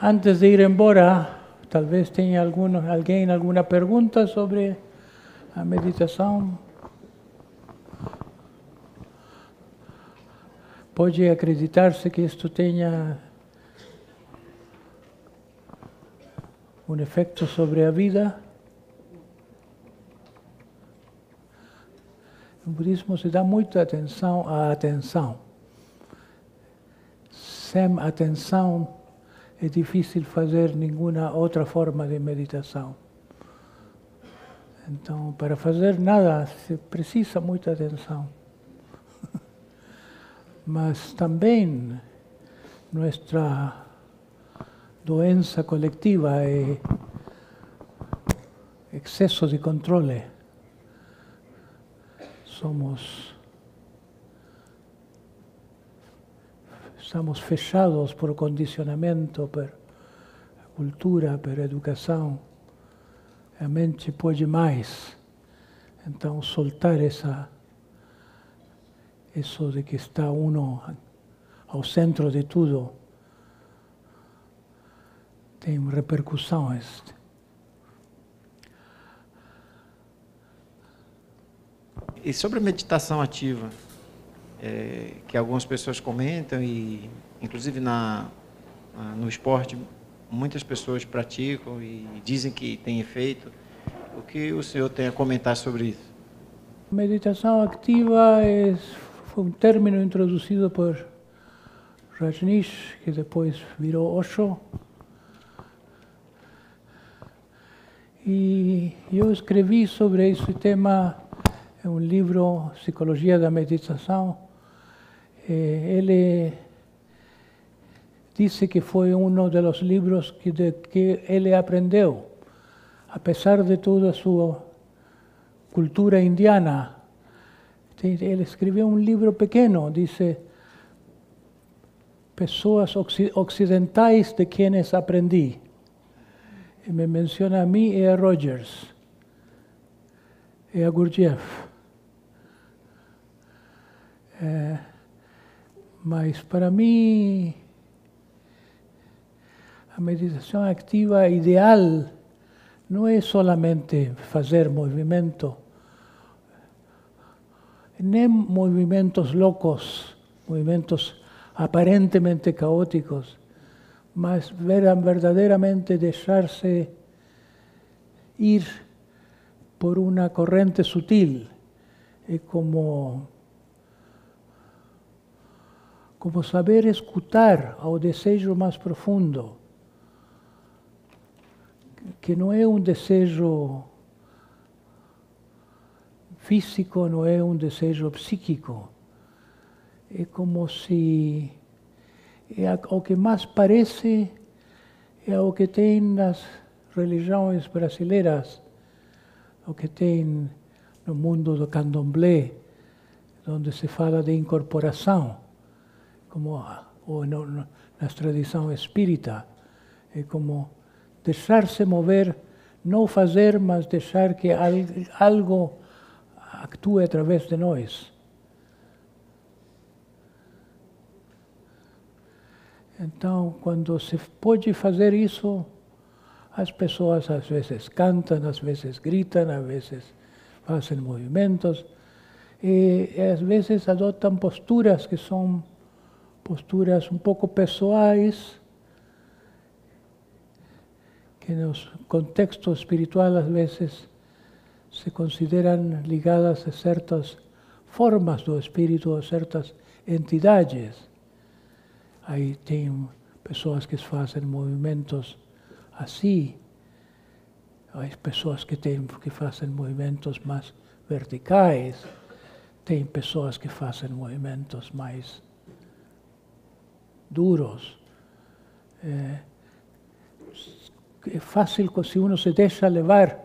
Antes de ir embora, talvez tenha alguém alguma pergunta sobre a meditação. Pode acreditar-se que isto tenha um efeito sobre a vida? No budismo se dá muita atenção à atenção. Sem atenção é difícil fazer nenhuma outra forma de meditação. Então, para fazer nada, se precisa muita atenção. Mas também nossa doença coletiva é excesso de controle. Estamos fechados por condicionamento, por cultura, por educação. A mente pode mais. Então, soltar isso de que está uno ao centro de tudo tem repercussões. E sobre a meditação ativa, que algumas pessoas comentam e, inclusive no esporte, muitas pessoas praticam e dizem que tem efeito. O que o senhor tem a comentar sobre isso? Meditação ativa foi um término introduzido por Rajneesh, que depois virou Osho. E eu escrevi sobre esse tema em um livro, Psicologia da Meditação. Ele disse que foi um dos livros que ele aprendeu, apesar de toda a sua cultura indiana. Ele escreveu um livro pequeno, disse, pessoas ocidentais de quienes aprendi. E me menciona a mim e a Rogers, e a Gurdjieff. Mas para mim, a meditação ativa ideal não é solamente fazer movimento, nem movimentos loucos, movimentos aparentemente caóticos, mas verdadeiramente deixar-se ir por uma corrente sutil. É como saber escutar ao desejo mais profundo, que não é um desejo físico, não é um desejo psíquico. É como se o que mais parece é o que tem nas religiões brasileiras, o que tem no mundo do candomblé, onde se fala de incorporação, ou nas tradições espírita. É como deixar-se mover, não fazer, mas deixar que algo atue através de nós. Então, quando se pode fazer isso, as pessoas às vezes cantam, às vezes gritam, às vezes fazem movimentos, e às vezes adotam posturas que são posturas um pouco pessoais, que no contexto espiritual às vezes se consideram ligadas a certas formas do espírito, a certas entidades. Aí tem pessoas que fazem movimentos assim, há pessoas que fazem movimentos mais verticais, tem pessoas que fazem movimentos mais duros. É fácil se uno se deixa levar,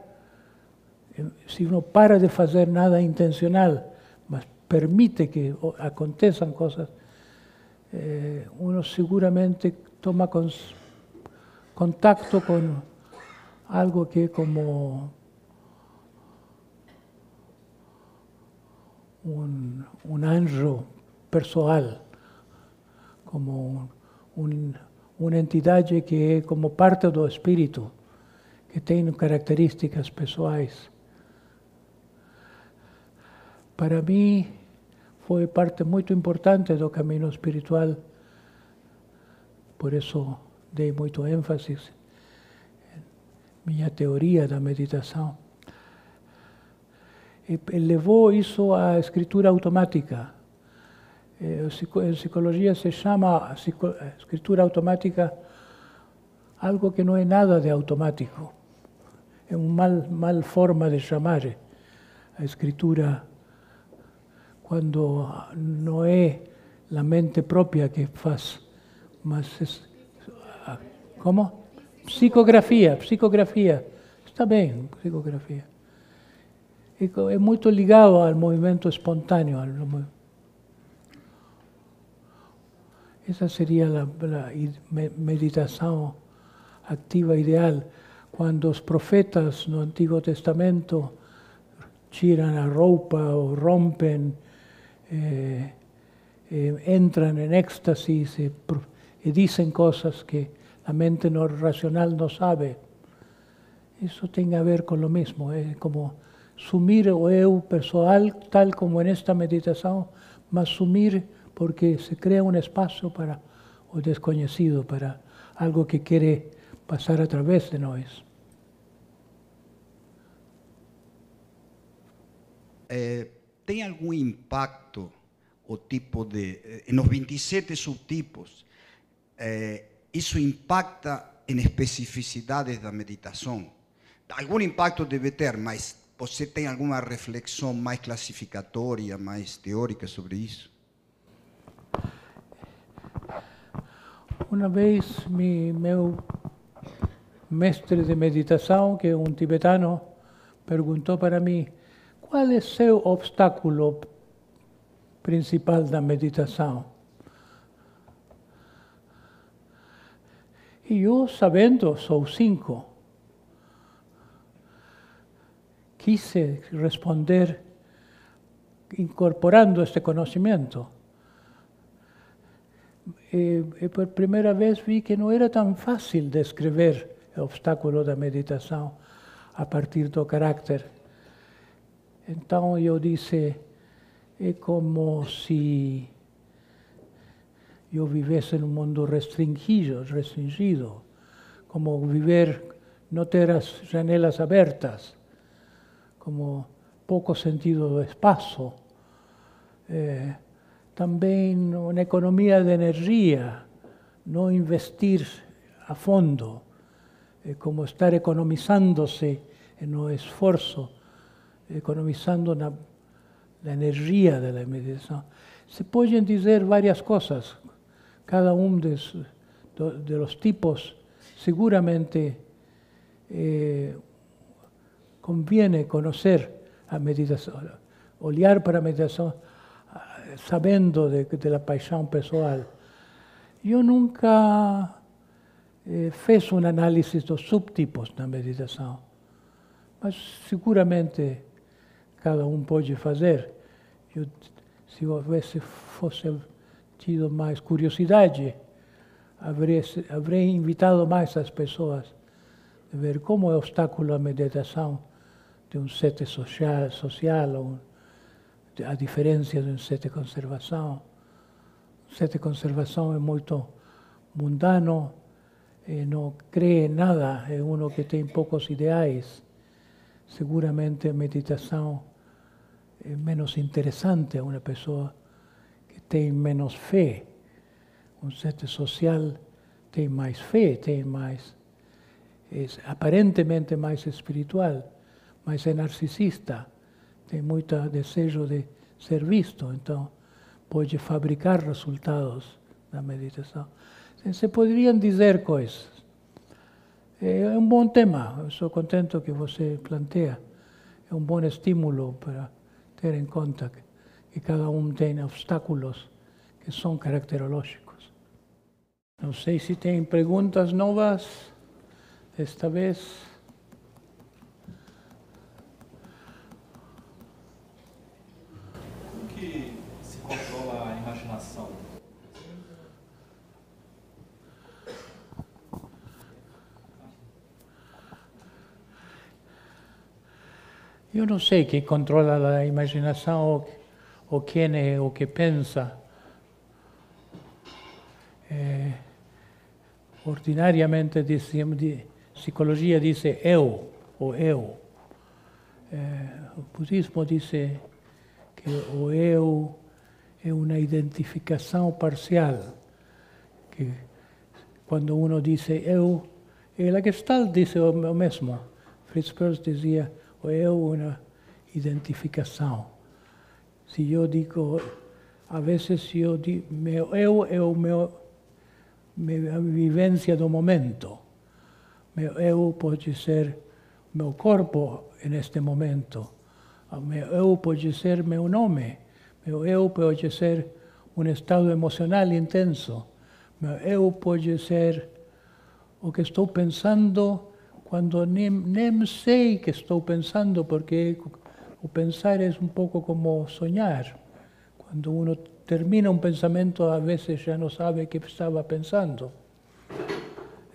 se uno para de fazer nada intencional, mas permite que aconteçam coisas, uno seguramente toma contato com algo que é como um anjo pessoal, como uma entidade que é como parte do espírito, que tem características pessoais. Para mim, foi parte muito importante do caminho espiritual, por isso dei muito ênfase em minha teoria da meditação. E levou isso à escritura automática. Em psicologia se chama escritura automática algo que não é nada de automático. É uma mal forma de chamar a escritura quando não é a mente própria que faz, mas como? Psicografia. Está bem, psicografia. É muito ligado ao movimento espontâneo. Essa seria a meditação ativa ideal. Quando os profetas no Antigo Testamento tiram a roupa ou rompem, entram em êxtase e dizem coisas que a mente racional não sabe. Isso tem a ver com o mesmo. É como sumir o eu pessoal, tal como nesta meditação, mas sumir porque se cria um espaço para o desconhecido, para algo que quer passar através de nós. Tem algum impacto o tipo de... nos 27 subtipos, isso impacta em especificidades da meditação? Algum impacto deve ter, mas você tem alguma reflexão mais classificatória, mais teórica sobre isso? Uma vez, meu mestre de meditação, que é um tibetano, perguntou para mim: qual é o seu obstáculo principal da meditação? E eu, sabendo, sou 5. Quise responder incorporando este conhecimento. E por primeira vez vi que não era tão fácil descrever o obstáculo da meditação a partir do caráter. Então eu disse, é como se eu vivesse num mundo restringido, como viver, não ter as janelas abertas, como pouco sentido do espaço. Também uma economia de energia, não investir a fundo, como estar economizando-se no esforço, economizando na energia da meditação. Se podem dizer várias coisas, cada de los tipos, seguramente conviene conhecer a meditação, olhar para a meditação sabendo da paixão pessoal. Eu nunca fiz um análise dos subtipos da meditação, mas seguramente cada pode fazer. Se fosse tido mais curiosidade, haveria invitado mais as pessoas a ver como é o obstáculo à meditação de um sete social ou a diferença de um sete conservação. O sete conservação é muito mundano, não crê em nada, é um que tem poucos ideais. Seguramente a meditação é menos interessante a uma pessoa que tem menos fé. Um sete social tem mais fé, é aparentemente mais espiritual, mas é narcisista, tem muito desejo de ser visto, então pode fabricar resultados da meditação. Se poderiam dizer coisas. É um bom tema, eu sou contente que você planteia. É um bom estímulo para ter em conta que cada tem obstáculos que são caracterológicos. Não sei se tem perguntas novas esta vez. Como que se controla a imaginação? Yo no sé qué controla la imaginación o quién es o qué piensa. Ordinariamente psicología dice eu o eu. El budismo dice que o eu es una identificación parcial, que cuando uno dice eu, la Gestalt dice o mismo. Fritz Perls decía, o eu una identificación. Si yo digo, a veces eu é o minha vivência do momento. Meu eu pode ser meu corpo neste momento. Meu eu pode ser meu nome. Meu eu pode ser um estado emocional intenso. Meu eu pode ser o que estou pensando quando nem sei que estou pensando, porque o pensar é um pouco como sonhar. Quando uno termina um pensamento, a vezes já não sabe o que estava pensando.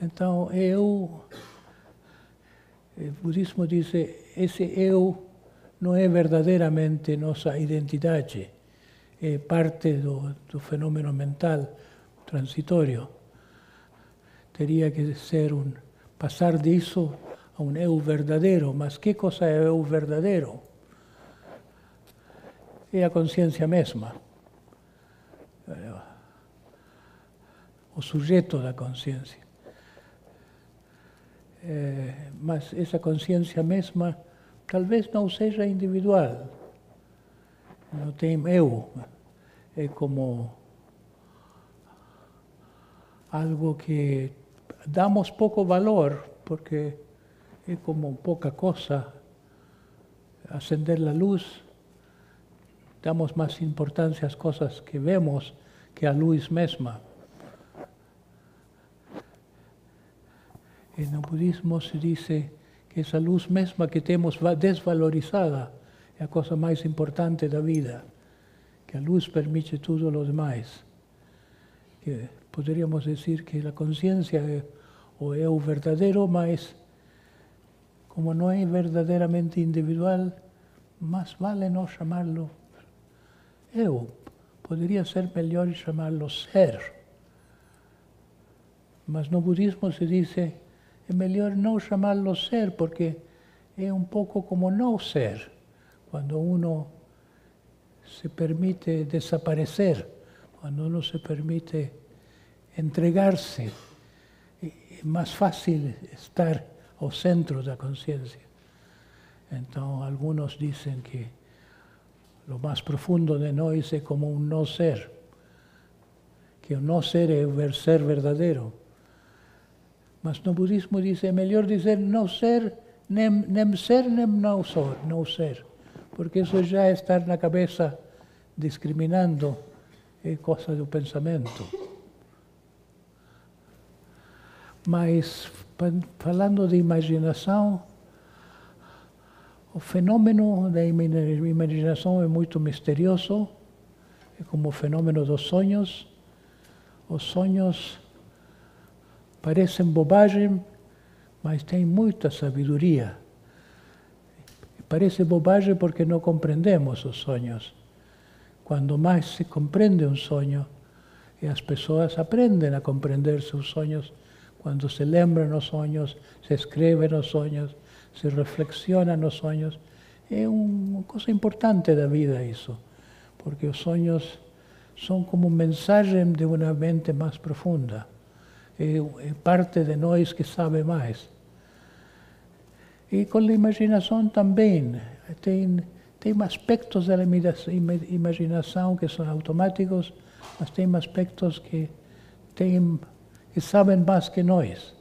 Então, o budismo diz que esse eu não é verdadeiramente nossa identidade, é parte do fenômeno mental transitório. Teria que ser passar disso a um eu verdadeiro. Mas que coisa é eu verdadeiro? É a consciência mesma. O sujeito da consciência. Mas essa consciência mesma talvez não seja individual. Não tem eu. É como algo que damos pouco valor, porque é como pouca coisa. Acender a luz, damos mais importância às coisas que vemos que à luz mesma. E no budismo se diz que essa luz mesma que temos desvalorizada é a coisa mais importante da vida, que a luz permite tudo o demais. Que poderíamos dizer que a consciência é o eu verdadeiro, mas como não é verdadeiramente individual, mais vale não chamá-lo eu. Poderia ser melhor chamá-lo ser. Mas no budismo se diz é melhor não chamá-lo ser, porque é um pouco como não ser. Quando uno se permite desaparecer, quando uno se permite entregar-se, é mais fácil estar ao centro da consciência. Então, alguns dizem que o mais profundo de nós é como um não ser, que o não ser é o ser verdadeiro. Mas no budismo diz é melhor dizer não ser, nem ser, nem não ser, porque isso já é estar na cabeça discriminando, é coisa do pensamento. Mas, falando de imaginação, o fenômeno da imaginação é muito misterioso, é como o fenômeno dos sonhos. Os sonhos parecem bobagem, mas têm muita sabedoria. Parece bobagem porque não compreendemos os sonhos. Quando mais se compreende um sonho, e as pessoas aprendem a compreender seus sonhos, quando se lembram os sonhos, se escrevem os sonhos, se reflexiona nos sonhos. É uma coisa importante da vida isso, porque os sonhos são como mensagem de uma mente mais profunda. É parte de nós que sabe mais. E com a imaginação também. Tem aspectos da imaginação que são automáticos, mas tem aspectos que sabem mais que nós.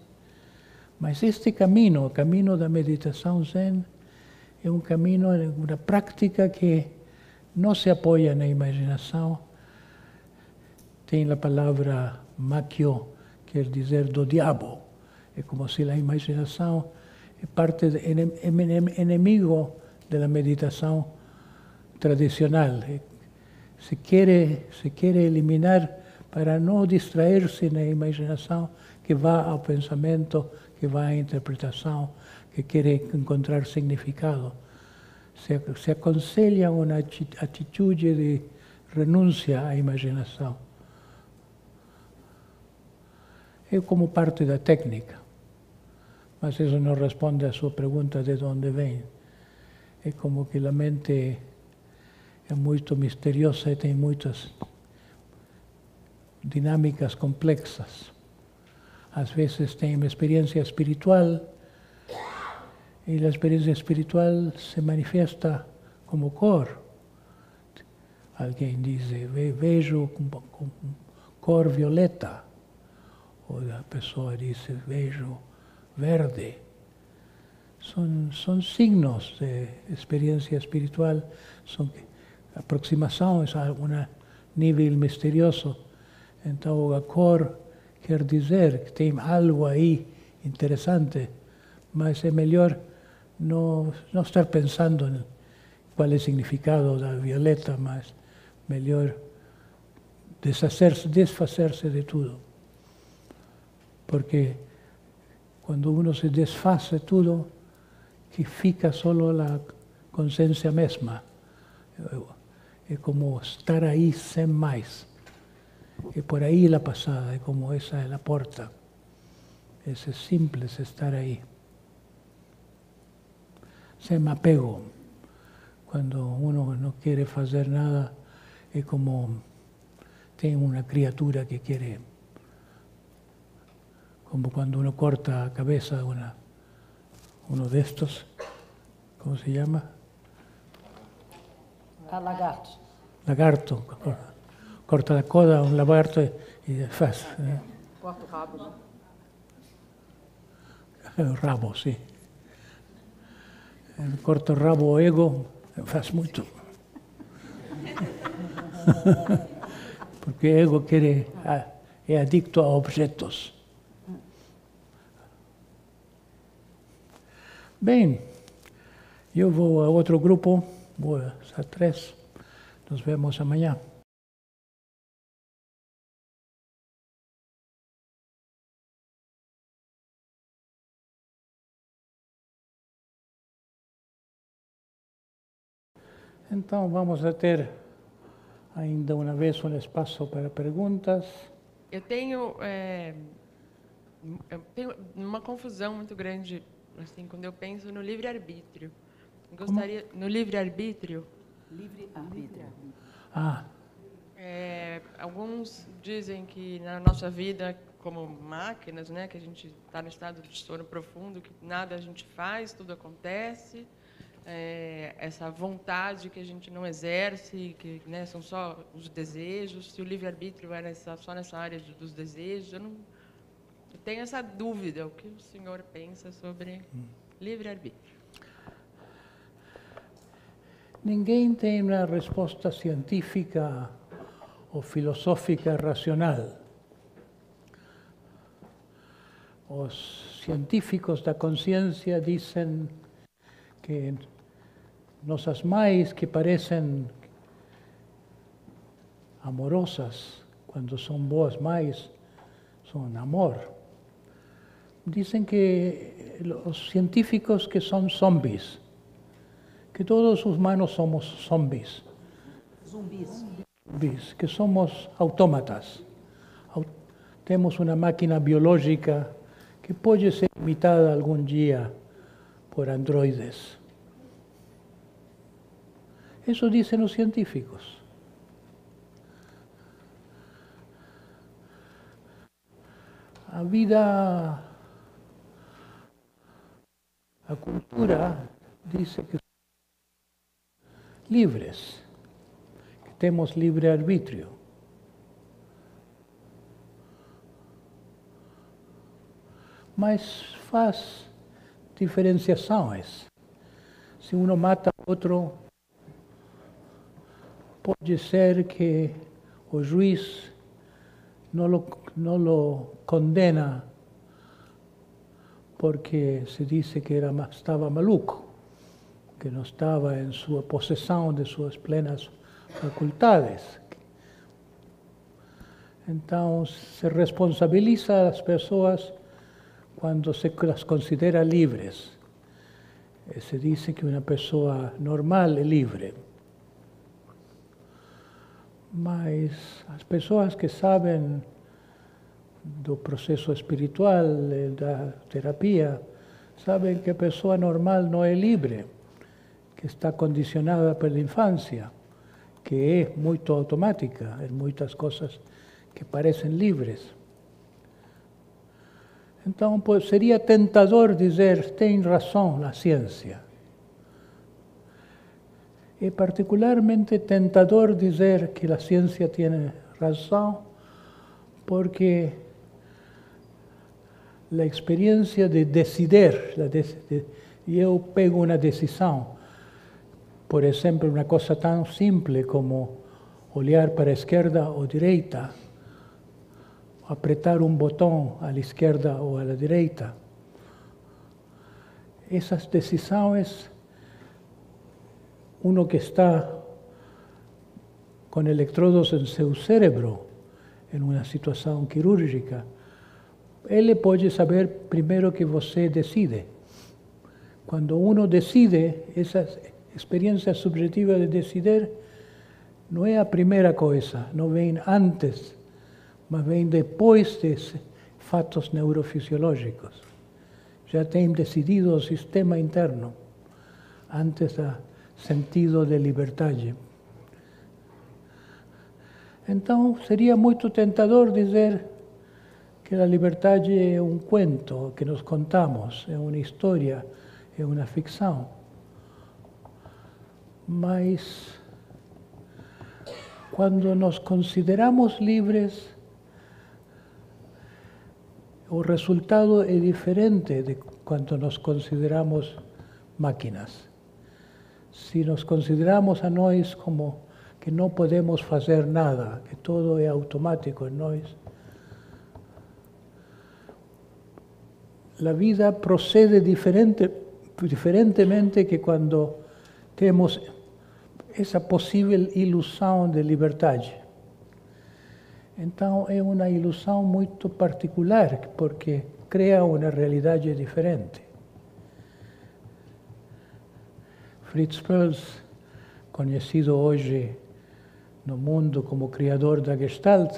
Mas este caminho, o caminho da meditação Zen, é um caminho, uma prática que não se apoia na imaginação. Tem a palavra makyo, quer dizer do diabo. É como se a imaginação é parte inimigo da meditação tradicional. Se quer eliminar para não distrair-se na imaginação, que vá ao pensamento, que vá à interpretação, que quer encontrar significado. se aconselha uma atitude de renúncia à imaginação. É como parte da técnica, mas isso não responde à sua pergunta de onde vem. É como que a mente é muito misteriosa e tem muitas dinâmicas complexas. Às vezes tem uma experiência espiritual e a experiência espiritual se manifesta como cor. Alguém diz, vejo com cor violeta. Ou a pessoa diz, vejo verde. São signos de experiência espiritual, são aproximações a um nível misterioso. Então, a cor quer dizer que tem algo aí interessante, mas é melhor não estar pensando em qual é o significado da violeta, mas melhor desfazer-se de tudo. Porque quando uno se desfaz de tudo, que fica só a consciência mesma. É como estar aí sem mais. E por aí a passada, é como essa é a porta. É simples estar aí. Sem apego. Quando uno não quer fazer nada, é como tem uma criatura que quer. Como quando uno corta a cabeça de uno de estos, ¿cómo se llama? Lagarto. Lagarto. Corta la coda a un lagarto y faz. Corta o rabo, né? O rabo, sim. Corta o rabo ao ego, faz muito. Porque o ego é adicto a objetos. Bem, eu vou a outro grupo, vou a 3. Nos vemos amanhã. Então, vamos a ter ainda uma vez um espaço para perguntas. Eu tenho uma confusão muito grande, assim, quando eu penso no livre-arbítrio. Gostaria no livre-arbítrio. Livre-arbítrio. Ah, Alguns dizem que na nossa vida, como máquinas, né, que a gente está no estado de sono profundo, que nada a gente faz, tudo acontece. Essa vontade que a gente não exerce, que, né, são só os desejos. Se o livre-arbítrio é só nessa área dos desejos, eu tenho essa dúvida. O que o senhor pensa sobre livre-arbítrio? ninguém tem uma resposta científica ou filosófica racional. Os científicos da consciência dizem que nossas mães que parecem amorosas, quando são boas mães, são amor. Dizem que os científicos que são zombies, que todos os humanos somos zombies. Zumbis. Zumbis, que somos autômatas. Temos uma máquina biológica que pode ser imitada algum dia por androides. Isso dizem os científicos. A vida, a cultura diz que somos livres, que temos livre-arbítrio. Mas faz diferenciações. Se um mata outro, pode ser que o juiz não lo condena porque se diz que estava maluco, que não estava em sua possessão de suas plenas faculdades. Então, se responsabiliza as pessoas quando se las considera livres. Se dice que una pessoa normal é livre. Mas as pessoas que sabem do processo espiritual, da terapia, sabem que a pessoa normal não é livre, que está condicionada pela infância, que é muito automática em muitas coisas que parecem livres. Então, seria tentador dizer, tem razão a ciência. É particularmente tentador dizer que a ciência tem razão, porque a experiência de decidir, eu pego uma decisão, por exemplo, uma coisa tão simples como olhar para a esquerda ou direita, apertar um botão à esquerda ou à direita. Essas decisões, uno que está com eletrodos em seu cérebro, em uma situação quirúrgica, ele pode saber primeiro que você decide. Quando uno decide, essa experiência subjetiva de decidir não é a primeira coisa, não vem antes, mas vem depois de fatos neurofisiológicos. Já tem decidido o sistema interno, antes do sentido de liberdade. Então, seria muito tentador dizer que a liberdade é um cuento que nos contamos, é uma história, é uma ficção. Mas, quando nos consideramos livres, o resultado é diferente de quando nos consideramos máquinas. Se nos consideramos a nós como que não podemos fazer nada, que tudo é automático em nós, a vida procede diferentemente que quando temos essa possível ilusão de liberdade. Então, é uma ilusão muito particular, porque cria uma realidade diferente. Fritz Perls, conhecido hoje no mundo como criador da Gestalt,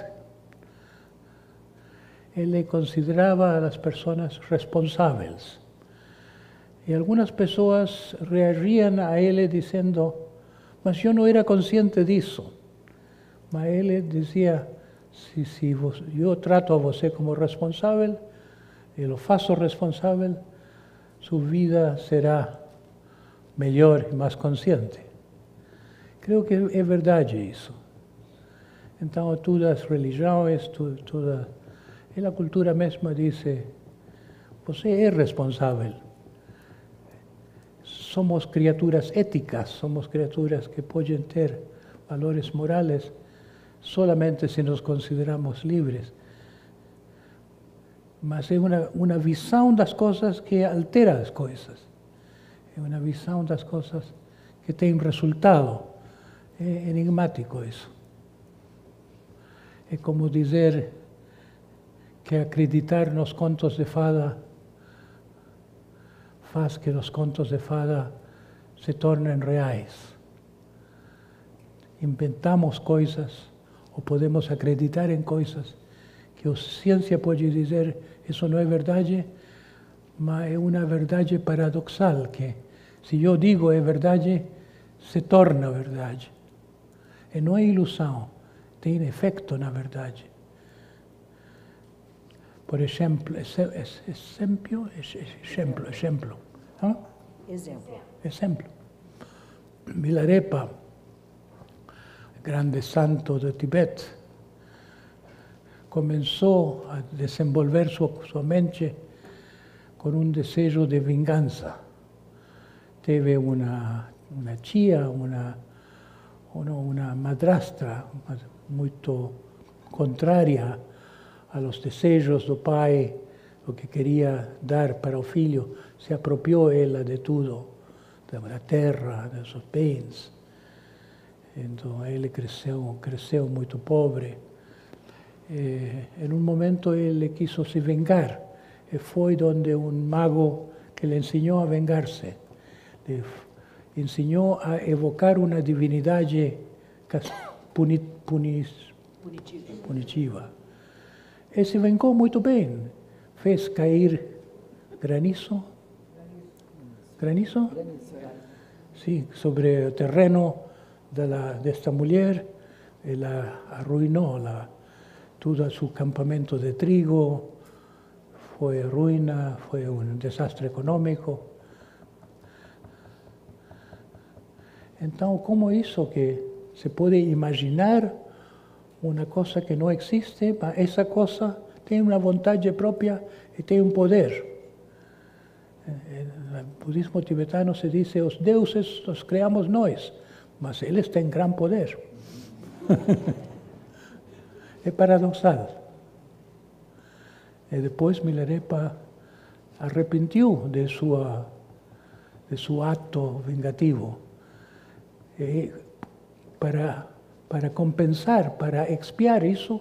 ele considerava as pessoas responsáveis. E algumas pessoas reagiam a ele dizendo, mas eu não era consciente disso. Mas ele dizia, se eu trato a você como responsável, e lo faço responsável, sua vida será melhor e mais consciente. Creio que é verdade isso. Então, todas as religiões, a cultura mesma diz, você é responsável. Somos criaturas éticas, somos criaturas que podem ter valores morais solamente se nos consideramos livres. Mas é uma visão das coisas que altera as coisas. É uma visão das coisas que tem resultado. É enigmático isso. É como dizer que acreditar nos contos de fada faz que os contos de fada se tornem reais. Inventamos coisas, ou podemos acreditar em coisas que a ciência pode dizer isso não é verdade, mas é uma verdade paradoxal, que se eu digo é verdade, se torna verdade. E não é ilusão, tem efeito na verdade. Por exemplo, exemplo. Milarepa, grande santo do Tibete, começou a desenvolver sua mente com um desejo de vingança. Teve uma tia, uma madrastra muito contrária aos desejos do pai, o que queria dar para o filho, se apropriou ela de tudo, da terra, dos seus bens. Então ele cresceu muito pobre. Em um momento ele quis se vingar, e foi onde um mago que lhe ensinou a vingar-se. ensinou a evocar uma divindade punitiva. Esse vingou muito bem. Fez cair granizo. Granizo? Sim, sobre o terreno desta mulher. Ela arruinou todo seu campamento de trigo. Foi ruína, foi um desastre econômico. Então, como isso que se pode imaginar uma coisa que não existe, mas essa coisa tem uma vontade própria e tem um poder. No budismo tibetano se diz, os deuses os criamos nós, mas eles têm gran poder. É paradoxal. E depois Milarepa arrepentiu de seu ato vingativo. E para compensar, para expiar isso,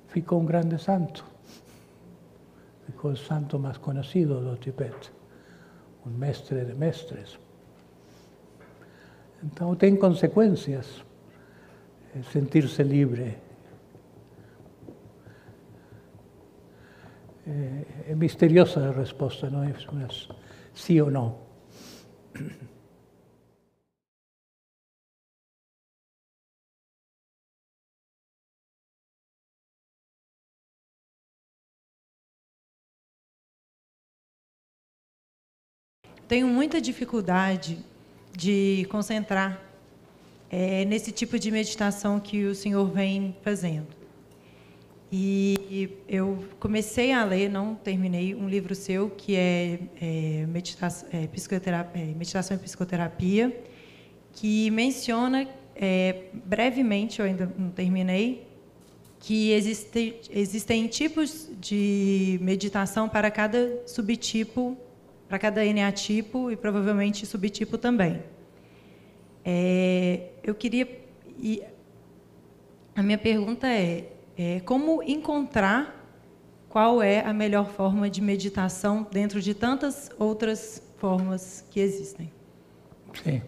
ficou um grande santo. Ficou o santo mais conhecido do Tibete, um mestre de mestres. Então tem consequências sentir-se livre. É misteriosa a resposta, não é? Sim ou não. Tenho muita dificuldade de concentrar nesse tipo de meditação que o senhor vem fazendo. E eu comecei a ler, não terminei, um livro seu que é Meditação e Psicoterapia, que menciona brevemente, eu ainda não terminei, que existem tipos de meditação para cada subtipo, para cada eneatipo e provavelmente subtipo também. Eu queria... a minha pergunta é como encontrar qual é a melhor forma de meditação dentro de tantas outras formas que existem? Sim.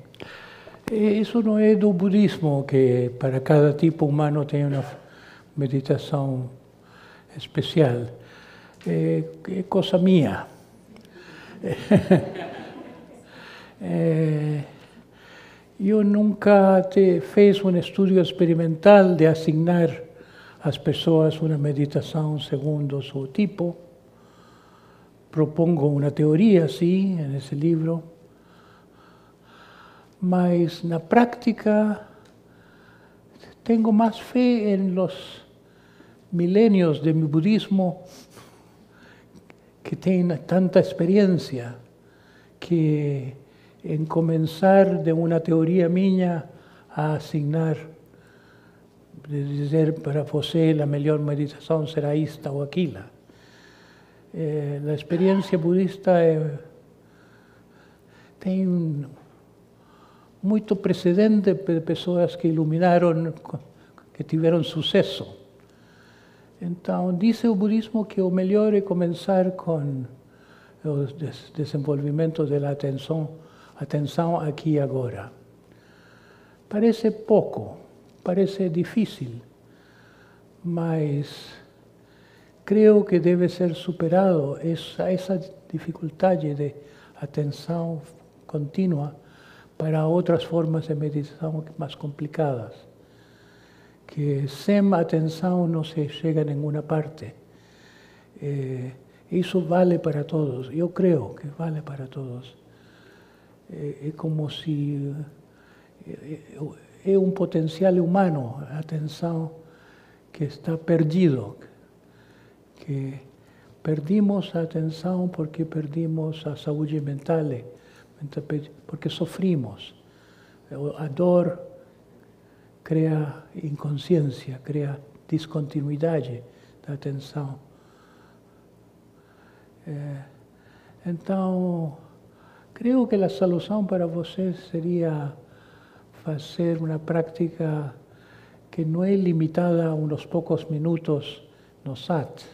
Isso não é do budismo, que para cada tipo humano tem uma meditação especial. É coisa minha. Eu nunca fiz um estudo experimental de asignar às pessoas uma meditação segundo o seu tipo. Propongo uma teoria, sim, nesse livro, mas na prática tenho mais fé em los milênios de meu budismo, que tem tanta experiência, que em começar de uma teoria minha a asignar, de dizer para você a melhor meditação será esta ou aquela. A experiência budista tem muito precedente de pessoas que iluminaram, que tiveram sucesso. Então, diz o budismo que o melhor é começar com o desenvolvimento da atenção aqui e agora. Parece pouco, parece difícil, mas creio que deve ser superado essa dificuldade de atenção contínua para outras formas de meditação mais complicadas, que sem atenção não se chega a nenhuma parte. Isso vale para todos, eu creio que vale para todos. É como se é um potencial humano, a atenção que está perdido, que perdimos a atenção porque perdimos a saúde mental, porque sofrimos. A dor cria inconsciência, cria descontinuidade da atenção. Então, creio que a solução para vocês seria fazer uma prática que não é limitada a uns poucos minutos no sat.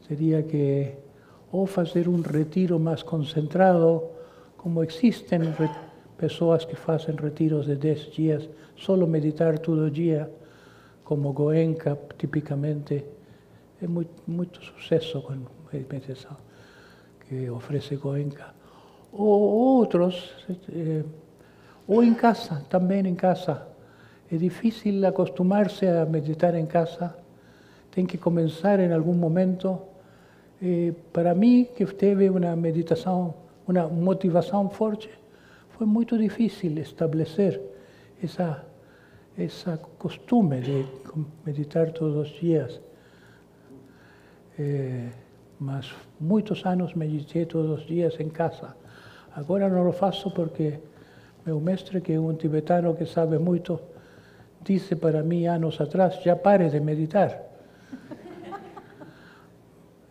Seria que ou fazer um retiro mais concentrado, como existen pessoas que fazem retiros de 10 dias, solo meditar todo dia, como Goenka, tipicamente, é muito sucesso com a meditação que oferece Goenka. Ou outros, ou em casa, também em casa. É difícil acostumar-se a meditar em casa, tem que começar em algum momento. Para mim, que teve uma meditação, uma motivação forte, foi muito difícil estabelecer essa costume de meditar todos os dias. Mas muitos anos meditei todos os dias em casa. Agora não o faço porque meu mestre, que é um tibetano que sabe muito, disse para mim anos atrás, já pare de meditar.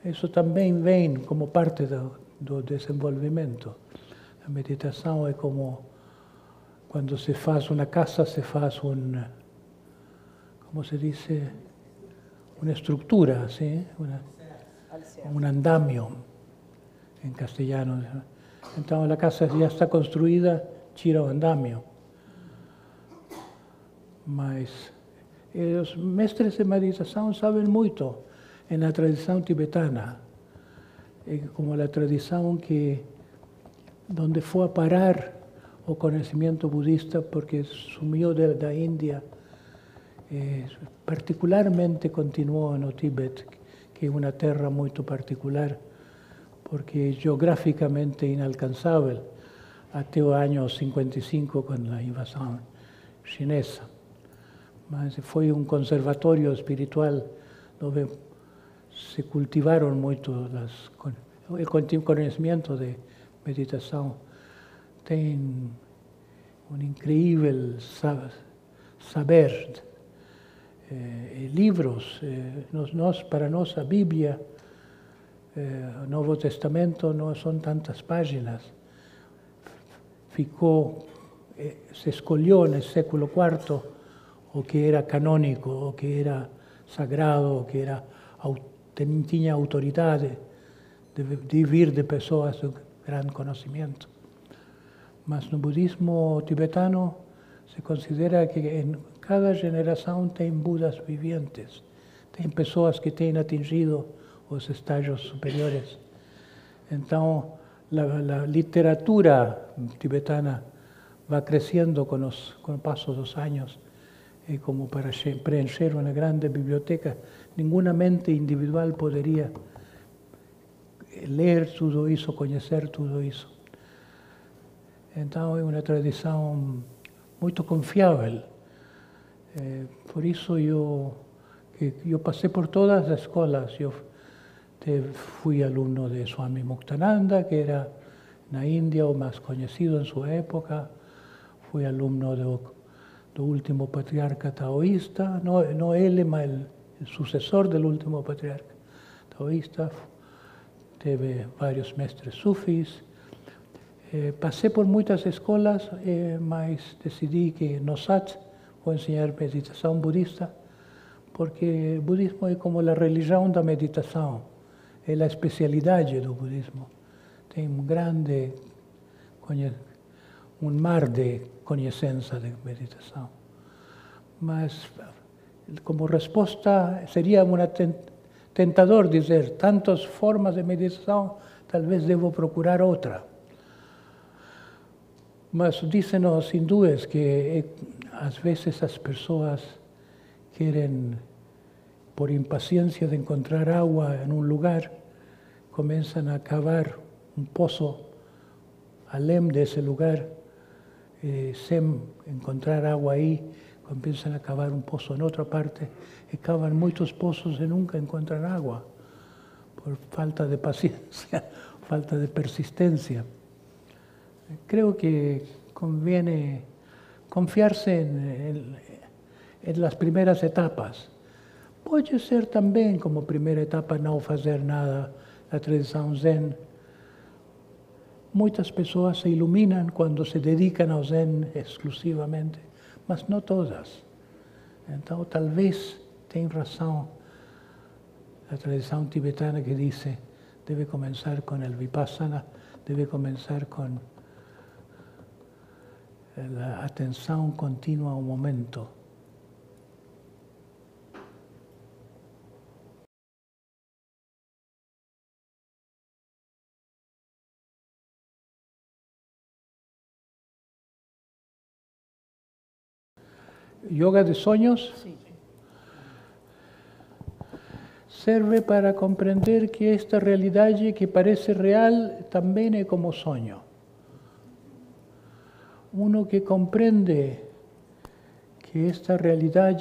Isso também vem como parte do desenvolvimento. A meditação é como quando se faz uma casa, se faz como se diz, uma estrutura, assim, um andamio, em castelhano. Então, a casa já está construída, tira o andamio. Mas os mestres de meditação sabem muito na tradição tibetana, como a tradição onde foi a parar o conhecimento budista, porque sumiu da Índia, particularmente continuou no Tíbet, que é uma terra muito particular, porque geograficamente inalcançável, até o ano 55, com a invasão chinesa. Mas foi um conservatório espiritual onde se cultivaram muito o conhecimento de meditação. Tem um incrível saber. Livros, para nós a Bíblia, o Novo Testamento não são tantas páginas. Se escolheu no século IV o que era canônico, o que era sagrado, o que tinha autoridade de vir de pessoas de grande conhecimento. Mas no budismo tibetano se considera que em cada geração tem Budas vivientes, tem pessoas que têm atingido os estágios superiores. Então, a literatura tibetana vai crescendo com o passo dos anos, e como para preencher uma grande biblioteca, nenhuma mente individual poderia ler tudo isso, conhecer tudo isso. Então, é uma tradição muito confiável. Por isso eu passei por todas as escolas. Eu fui aluno de Swami Muktananda, que era na Índia o mais conhecido em sua época. Fui aluno do último patriarca taoísta, não ele, mas o sucessor do último patriarca taoísta. Teve vários mestres sufis. Passei por muitas escolas, mas decidi que no Sat vou ensinar meditação budista, porque o budismo é como a religião da meditação, é a especialidade do budismo. Tem um mar de conhecência de meditação. Mas, como resposta, seria tentador dizer, tantas formas de meditação, talvez devo procurar outra. Mas dizem os hindúes que às vezes as pessoas querem, por impaciência de encontrar água em um lugar, começam a cavar um poço além desse lugar, sem encontrar água aí, começam a cavar um poço em outra parte, e cavam muitos poços e nunca encontram água, por falta de paciência, falta de persistência. Creo que conviene confiarse en las primeras etapas. Pode ser também, como primeira etapa, não fazer nada, a tradição Zen. Muitas pessoas se iluminam quando se dedicam ao Zen exclusivamente, mas não todas. Então, talvez tenha razão a tradição tibetana que diz deve começar com o Vipassana, deve começar com la atención continua a un momento. Yoga de sueños sirve para comprender que esta realidad que parece real también es como sueño. Uno que comprende que esta realidad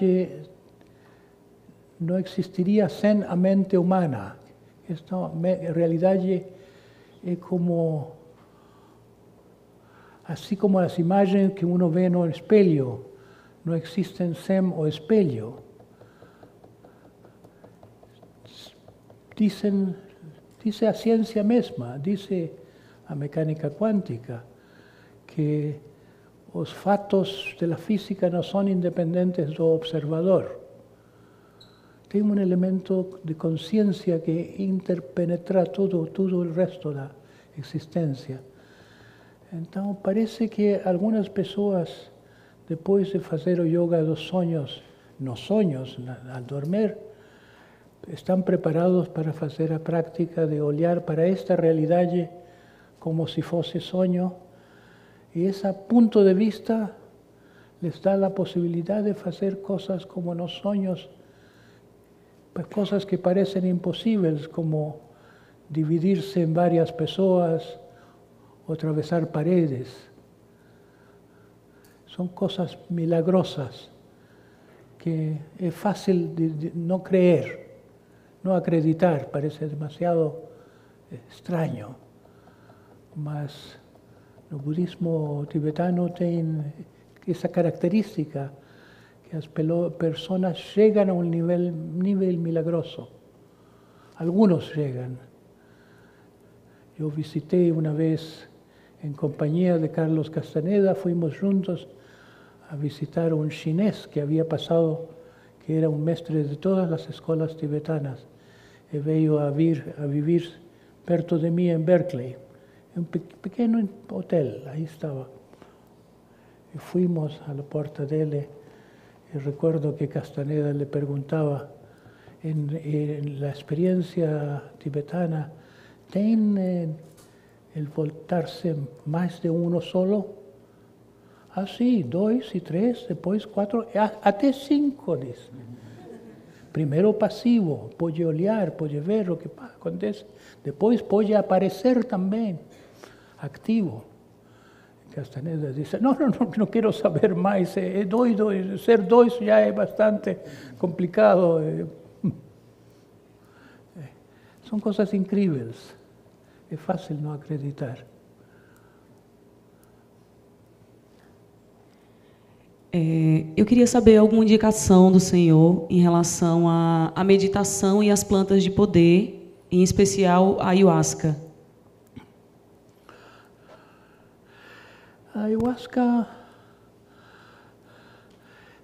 no existiría sin la mente humana. Esta realidad es como, así como las imágenes que uno ve en un espejo, no existen sin o espejo. Dice la ciencia misma, dice la mecánica cuántica, que los fatos de la física no son independientes del observador. Tiene un elemento de conciencia que interpenetra todo el resto de la existencia. Entonces parece que algunas personas, después de hacer el yoga de los sueños, no sueños, al dormir, están preparados para hacer la práctica de olhar para esta realidad como si fuese sueño. Y ese punto de vista les da la posibilidad de hacer cosas como en los sueños, pues cosas que parecen imposibles, como dividirse en varias personas o atravesar paredes. Son cosas milagrosas que es fácil de no creer, no acreditar, parece demasiado extraño, mas el budismo tibetano tiene esa característica, que las personas llegan a un nivel milagroso. Algunos llegan. Yo visité una vez en compañía de Carlos Castaneda, fuimos juntos a visitar a un chinés que había pasado, que era un maestre de todas las escuelas tibetanas, y vino a vivir perto de mí en Berkeley. Un pequeño hotel, ahí estaba. Y fuimos a la puerta de él y recuerdo que Castaneda le preguntaba, en la experiencia tibetana, ¿tiene el voltarse más de uno solo? Ah, sí, 2 y 3, después 4, hasta 5, dice. Primero pasivo, puede olhar, puede ver lo que acontece. Después puede aparecer también, activo. Castaneda dice, no quiero saber más, es doido, ser 2 ya es bastante complicado. Son cosas incríveis, é fácil não acreditar. Eu queria saber alguma indicação do Senhor em relação à meditação e às plantas de poder, em especial a ayahuasca. A ayahuasca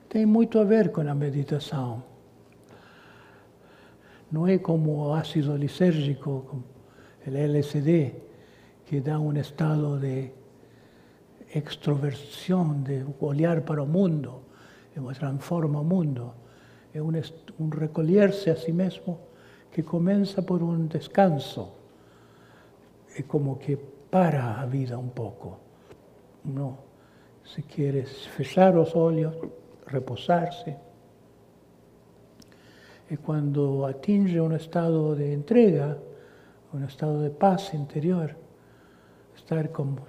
tem muito a ver com a meditação. Não é como o ácido lisérgico, como o LSD, que dá um estado de extroversión, de olhar para o mundo, transforma o mundo. É um recolherse a si mesmo que começa por um descanso. É como que para a vida um pouco. Uno, se quer fechar os olhos, repousar-se. E quando atinge um estado de entrega, um estado de paz interior, estar como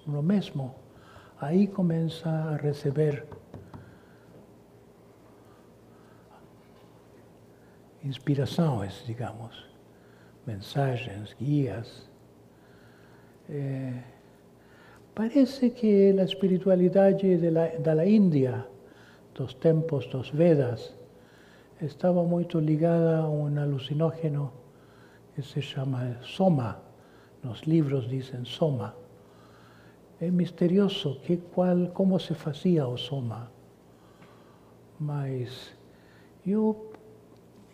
uno mesmo, aí começa a receber inspirações, digamos, mensagens, guias. Parece que a espiritualidade da Índia, dos tempos dos Vedas, estava muito ligada a um alucinógeno que se chama soma. Nos livros dizem soma. É misterioso como se fazia o soma, mas eu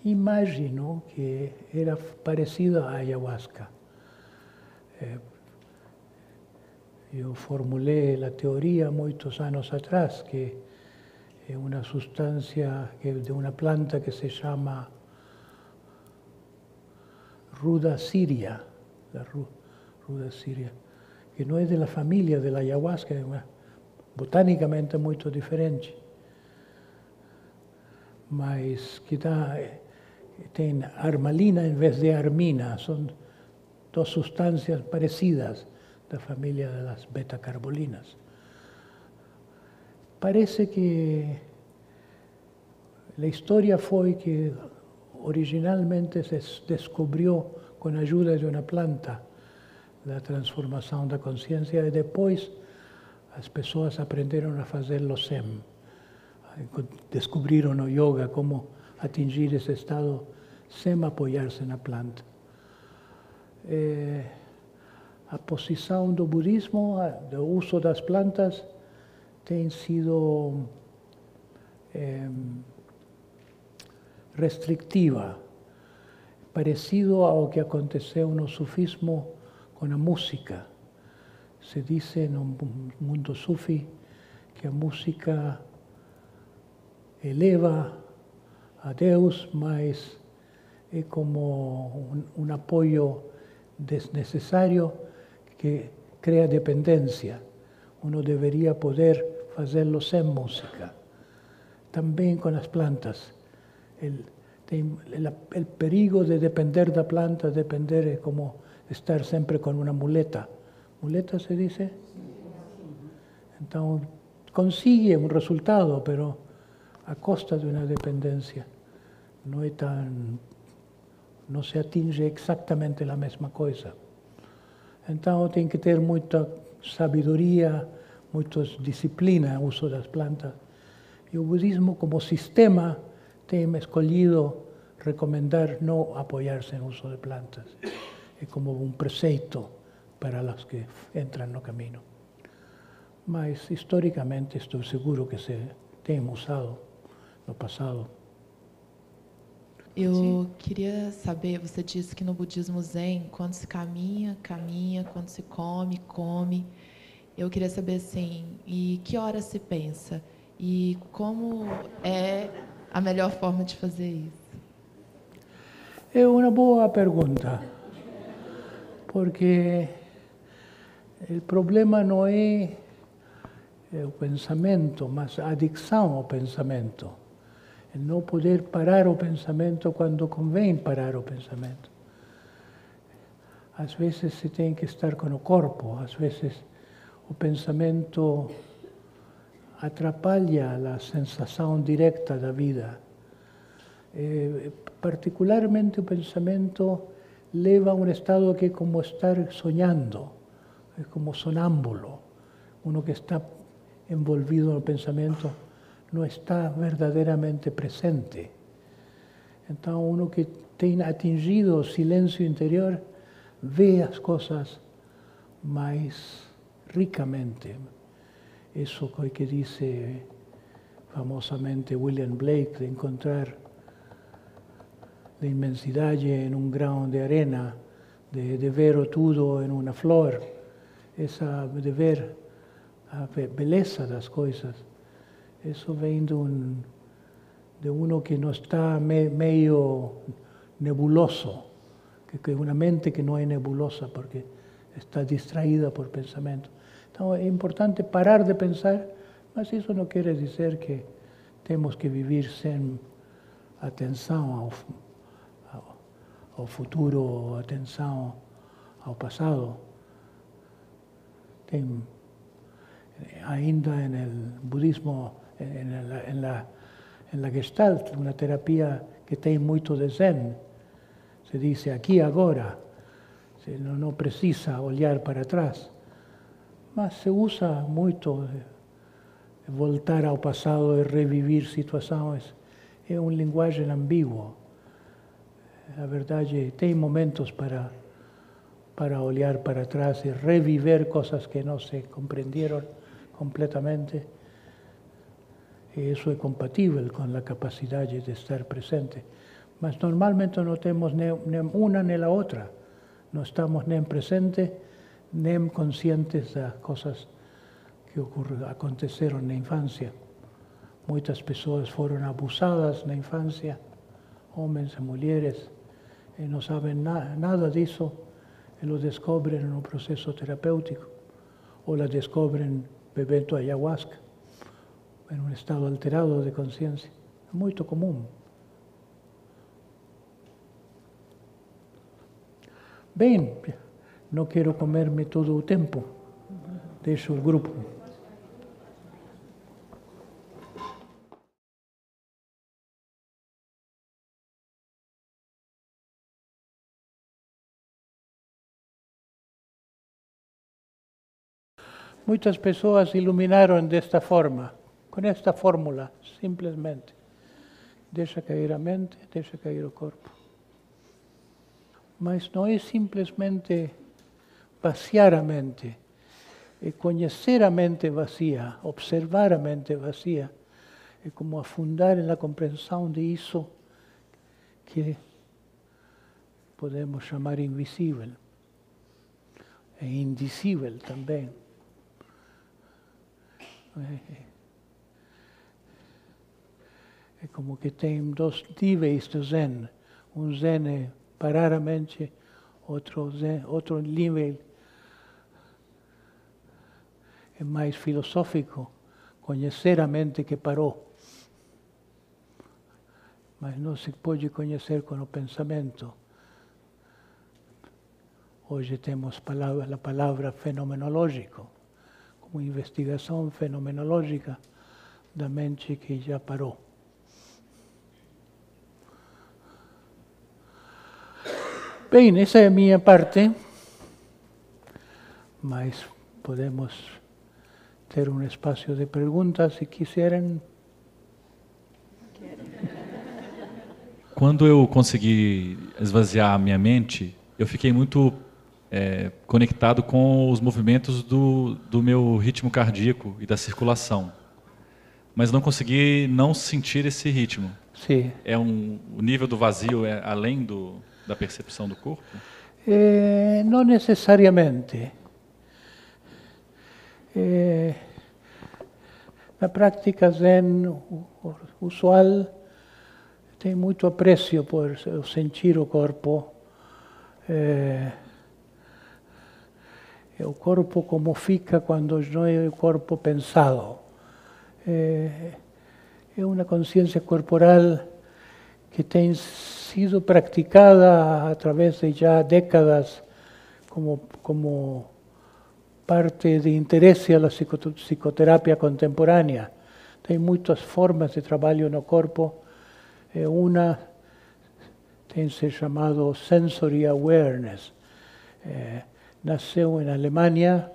imagino que era parecido à ayahuasca. Yo formulé la teoría muchos años atrás que es una sustancia de una planta que se llama ruda siria, la ruda siria, que no es de la familia de la ayahuasca, es botánicamente muy diferente, mas que tiene armalina en vez de armina, son dos sustancias parecidas de la familia de las betacarbolinas. Parece que la historia fue que originalmente se descubrió con ayuda de una planta la transformación de conciencia y después las personas aprendieron a hacer los Zen, descubrieron el yoga, cómo atingir ese estado sem apoyarse en la planta. La posición del budismo, del uso de las plantas, ha sido restrictiva, parecido a lo que aconteceu no sufismo con la música. Se dice en un mundo sufi que la música eleva a Deus, mas es como un apoyo desnecesario que crea dependencia. Uno debería poder hacerlo sin música. También con las plantas. El perigo de depender de la planta, depender es como estar siempre con una muleta. ¿Muleta se dice? Entonces, consigue un resultado, pero a costa de una dependencia. No se atinge exactamente la misma cosa. Entonces, tiene que tener mucha sabiduría, mucha disciplina en el uso de las plantas. Y el budismo como sistema tiene escogido recomendar no apoyarse en el uso de plantas. Es como un precepto para los que entran en el camino. Mas históricamente estoy seguro que se tem usado no passado. Eu queria saber, você disse que no budismo zen, quando se caminha, caminha, quando se come, come. Eu queria saber assim, e que hora se pensa? E como é a melhor forma de fazer isso? É uma boa pergunta, porque o problema não é o pensamento, mas a adicção ao pensamento. El no poder parar o pensamento quando convém parar o pensamento. Às vezes se tem que estar com o corpo, às vezes o pensamento atrapalha a sensação direta da vida. Particularmente o pensamento leva a um estado que é como estar sonhando, é como sonámbulo. Uno que está envolvido no pensamento no está verdadeiramente presente. Então, uno que tem atingido o silêncio interior vê as coisas mais ricamente. Isso que dice famosamente William Blake, de encontrar a imensidade em um grão de arena, de ver tudo em uma flor, de ver a beleza das coisas. Isso vem de uno que não está meio nebuloso, que é uma mente que não é nebulosa porque está distraída por pensamento. Então é importante parar de pensar, mas isso não quer dizer que temos que viver sem atenção ao futuro, atenção ao passado. Tem ainda no budismo, en la Gestalt, una terapia que tem muito de Zen. Se dice aqui agora, se não precisa olhar para trás, mas se usa muito voltar ao passado e revivir situações. É linguagem ambíguo. A verdade, tem momentos para olhar para trás e reviver coisas que não se compreenderam completamente. E isso é compatível com a capacidade de estar presente. Mas normalmente não temos nem uma nem a outra. Não estamos nem presentes, nem conscientes das coisas que aconteceram na infância. Muitas pessoas foram abusadas na infância, homens e mulheres, e não sabem nada disso, e lo descobrem no processo terapêutico, ou la descobrem bebendo ayahuasca, em um estado alterado de consciência. É muito comum. Bem, não quero comer-me todo o tempo. Deixo o grupo. Muitas pessoas iluminaram desta forma, com esta fórmula, simplesmente. Deixa cair a mente, deixa cair o corpo. Mas não é simplesmente vaciar a mente, é conhecer a mente vazia, observar a mente vazia, é como afundar na compreensão de isso que podemos chamar invisível, é indizível também. É como que tem dois níveis do Zen. Um Zen é parar a mente, outro nível é mais filosófico, conhecer a mente que parou. Mas não se pode conhecer com o pensamento. Hoje temos a palavra fenomenológico, como investigação fenomenológica da mente que já parou. Bem, essa é a minha parte, mas podemos ter um espaço de perguntas, se quiserem. Quando eu consegui esvaziar a minha mente, eu fiquei muito conectado com os movimentos do meu ritmo cardíaco e da circulação. Mas não consegui não sentir esse ritmo. Sim. O nível do vazio é além da percepção do corpo? Não necessariamente. Na prática Zen usual, tem muito apreço por sentir o corpo. O corpo como fica quando não é o corpo pensado. É uma consciência corporal que tem sido praticada através de já décadas como parte de interesse da psicoterapia contemporânea. Tem muitas formas de trabalho no corpo. Uma tem se chamado sensory awareness. Nasceu na Alemanha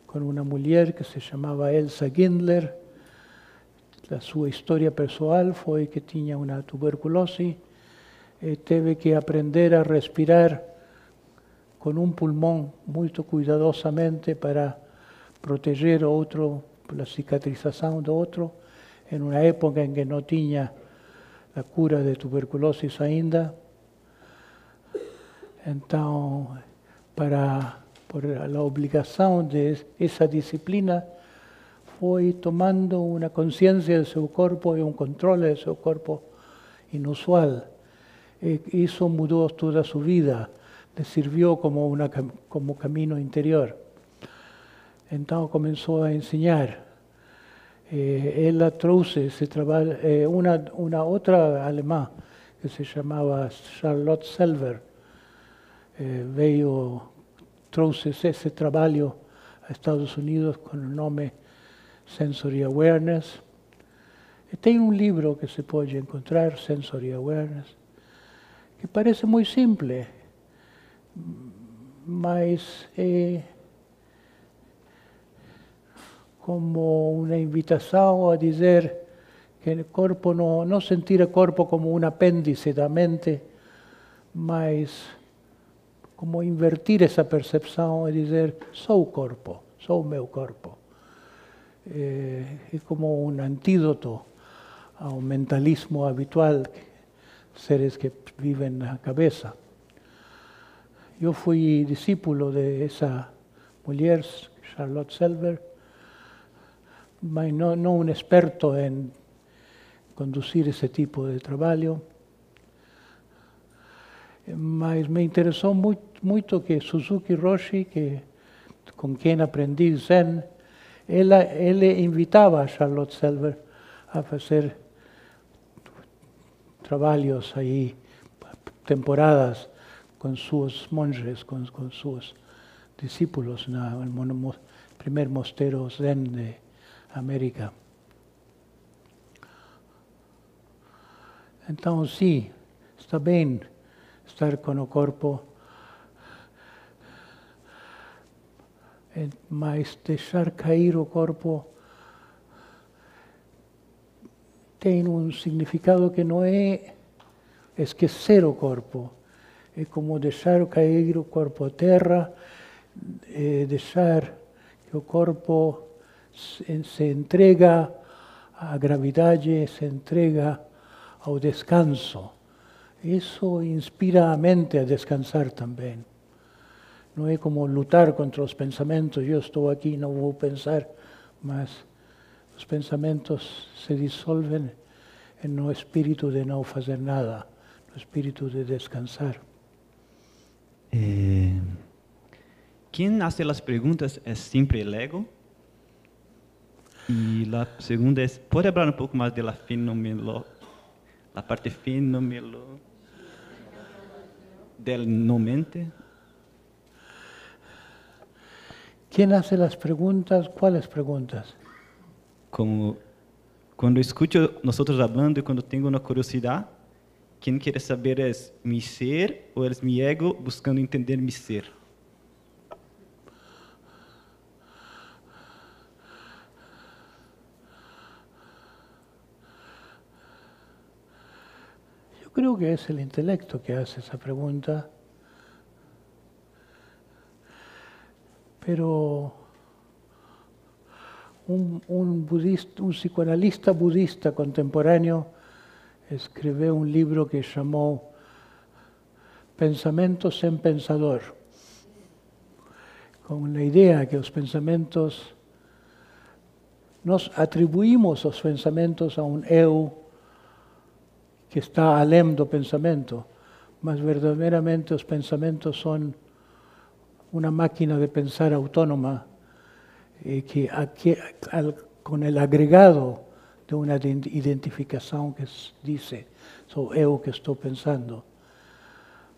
com uma mulher que se chamava Elsa Gindler. A sua história pessoal foi que tinha uma tuberculose e teve que aprender a respirar com um pulmão muito cuidadosamente para proteger o outro, a cicatrização do outro, em uma época em que não tinha a cura de tuberculose ainda. Então, por a obrigação de essa disciplina, foi tomando uma consciência de seu corpo e um controle de seu corpo inusual. E isso mudou toda a sua vida, lhe serviu como caminho interior. Então começou a ensinar. Ela trouxe esse trabalho, uma outra alemã que se chamava Charlotte Selver, trouxe esse trabalho a Estados Unidos com o nome Sensory Awareness. E tem um livro que se pode encontrar, Sensory Awareness, que parece muito simples, mas é como uma invitação a dizer que o corpo não sentir o corpo como um apêndice da mente, mas como invertir essa percepção e dizer, sou o corpo, sou o meu corpo. É como um antídoto ao mentalismo habitual, seres que vivem na cabeça. Eu fui discípulo de essa mulher, Charlotte Selber, mas não um experto em conduzir esse tipo de trabalho. Mas me interessou muito que Suzuki Roshi, com quem aprendi Zen, ele invitava a Charlotte Selber a fazer trabalhos aí, temporadas com seus monges, com seus discípulos no primeiro mosteiro Zen de América. Então, sim, está bem estar com o corpo, mas deixar cair o corpo tem um significado que não é esquecer o corpo. É como deixar cair o corpo à terra, deixar que o corpo se entrega à gravidade, se entrega ao descanso. Isso inspira a mente a descansar também. Não é como lutar contra os pensamentos. Eu estou aqui, não vou pensar, mas os pensamentos se dissolvem no espírito de não fazer nada, no espírito de descansar. Quem hace las preguntas es siempre el ego. Y la segunda es, ¿puede hablar un poco más de la parte del no mente? ¿Quién hace las preguntas? ¿Cuáles preguntas? Como cuando escucho nosotros hablando y cuando tengo una curiosidad, quien quiere saber es mi ser o es mi ego buscando entender mi ser. Yo creo que es el intelecto que hace esa pregunta, pero un psicoanalista budista contemporáneo escribió un libro que llamó Pensamientos en Pensador, con la idea que los pensamientos, nos atribuimos los pensamientos a un eu que está além do pensamento, mas verdaderamente los pensamientos son una máquina de pensar autónoma que con el agregado de una identificación que dice, soy eu que estoy pensando.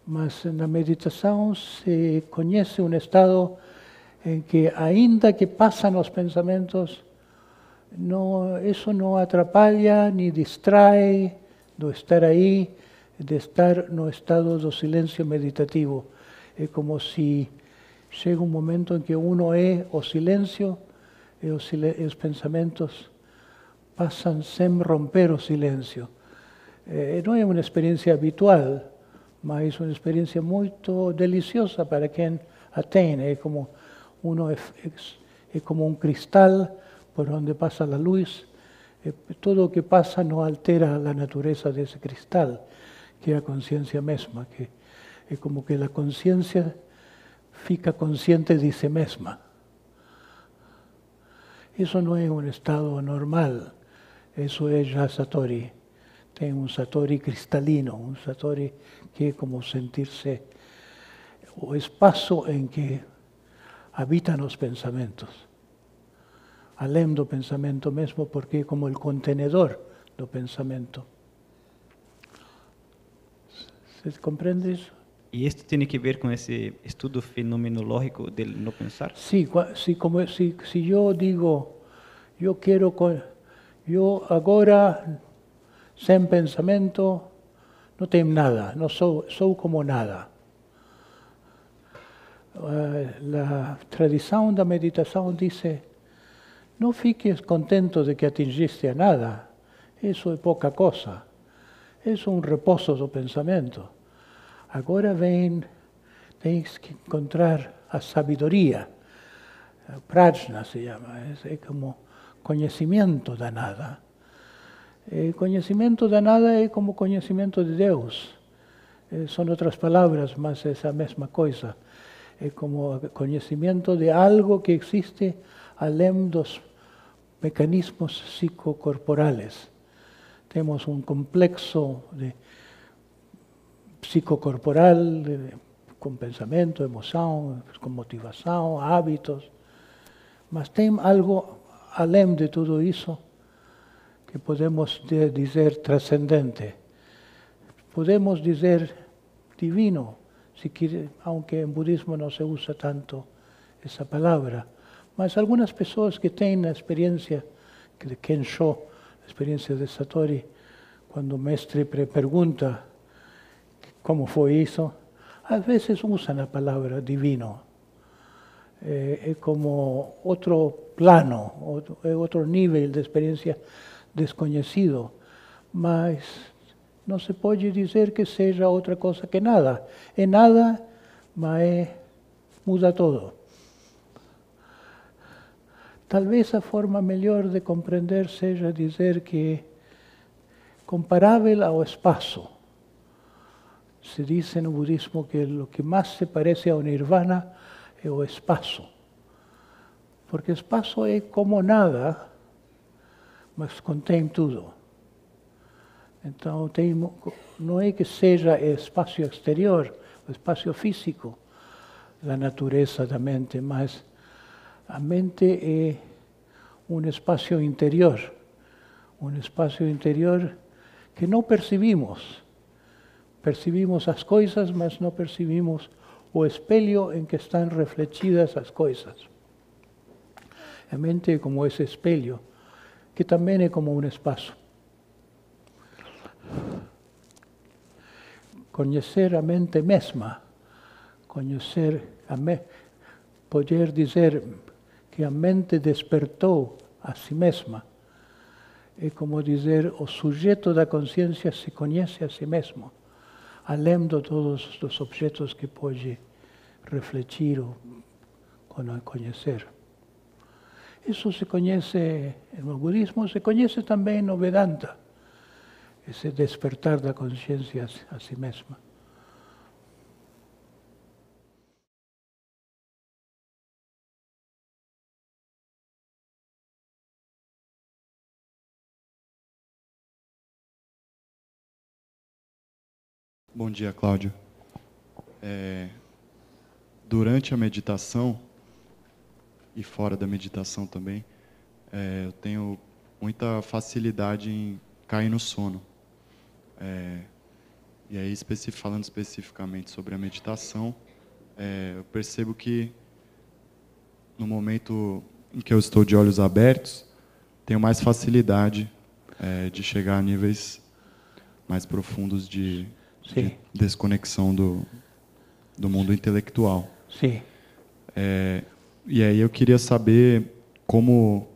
Mas en la meditación se conoce un estado en que, ainda que pasan los pensamientos, eso no atrapalha ni distrae de estar ahí, de estar no estado de silencio meditativo. Es como si llega un momento en que uno es o silencio y los pensamientos pasan sin romper el silencio. No es una experiencia habitual, mas es una experiencia muy deliciosa para quien la tiene. Es como es como un cristal por donde pasa la luz. Todo lo que pasa no altera la naturaleza de ese cristal, que es la conciencia misma, que es como que la conciencia fica consciente de sí misma. Eso no es un estado normal, eso es ya Satori. Tiene un Satori cristalino, un Satori que es como sentirse o espacio en que habitan los pensamientos. Além do pensamento mesmo, porque é como el contenedor do pensamento. ¿Se comprende eso? ¿Y esto tiene que ver con ese estudio fenomenológico del no pensar? Sí, si yo digo, yo ahora, sin pensamiento, no tengo nada, no soy como nada. La tradición da meditación dice, no fiques contento de que atingiste a nada, eso es poca cosa, es un reposo do pensamento. Agora tens que encontrar a sabiduría, prajna se llama, es como conocimiento da nada. El conocimiento da nada es como conocimiento de Dios, son otras palabras, mas es la misma cosa. Es como conocimiento de algo que existe além dos mecanismos psicocorporales. Tenemos un complexo de psicocorporal, con pensamiento, emoción, con motivación, hábitos, mas tem algo além de tudo isso que podemos dizer trascendente. Podemos dizer divino, si quiere, aunque en budismo no se usa tanto esa palabra. Mas algunas pessoas que têm a experiência de Kensho, a experiência de Satori, quando o mestre pergunta como foi isso, às vezes usam a palavra divino. É como outro plano, é outro nível de experiência desconhecido, mas não se pode dizer que seja outra coisa que nada. É nada, mas muda todo. Talvez a forma melhor de compreender seja dizer que comparável ao espaço. Se diz no budismo que o que mais se parece ao nirvana é o espaço. Porque espaço é como nada, mas contém tudo. Então, não é que seja espaço exterior, o espaço físico da natureza da mente, mas a mente é um espaço interior que não percebimos. Percebimos as coisas, mas não percebimos o espelho em que estão refletidas as coisas. A mente é como esse espelho, que também é como um espaço. Conhecer a mente mesma, poder dizer que a mente despertou a si mesma, é como dizer o sujeito da consciência se conhece a si mesmo, além de todos os objetos que pode refletir ou conhecer. Isso se conhece no budismo, se conhece também no Vedanta, esse despertar da consciência a si mesma. Bom dia, Cláudio. Durante a meditação e fora da meditação também, eu tenho muita facilidade em cair no sono. E aí, falando especificamente sobre a meditação, eu percebo que no momento em que eu estou de olhos abertos, tenho mais facilidade de chegar a níveis mais profundos de desconexão do mundo intelectual. Sim. E aí eu queria saber como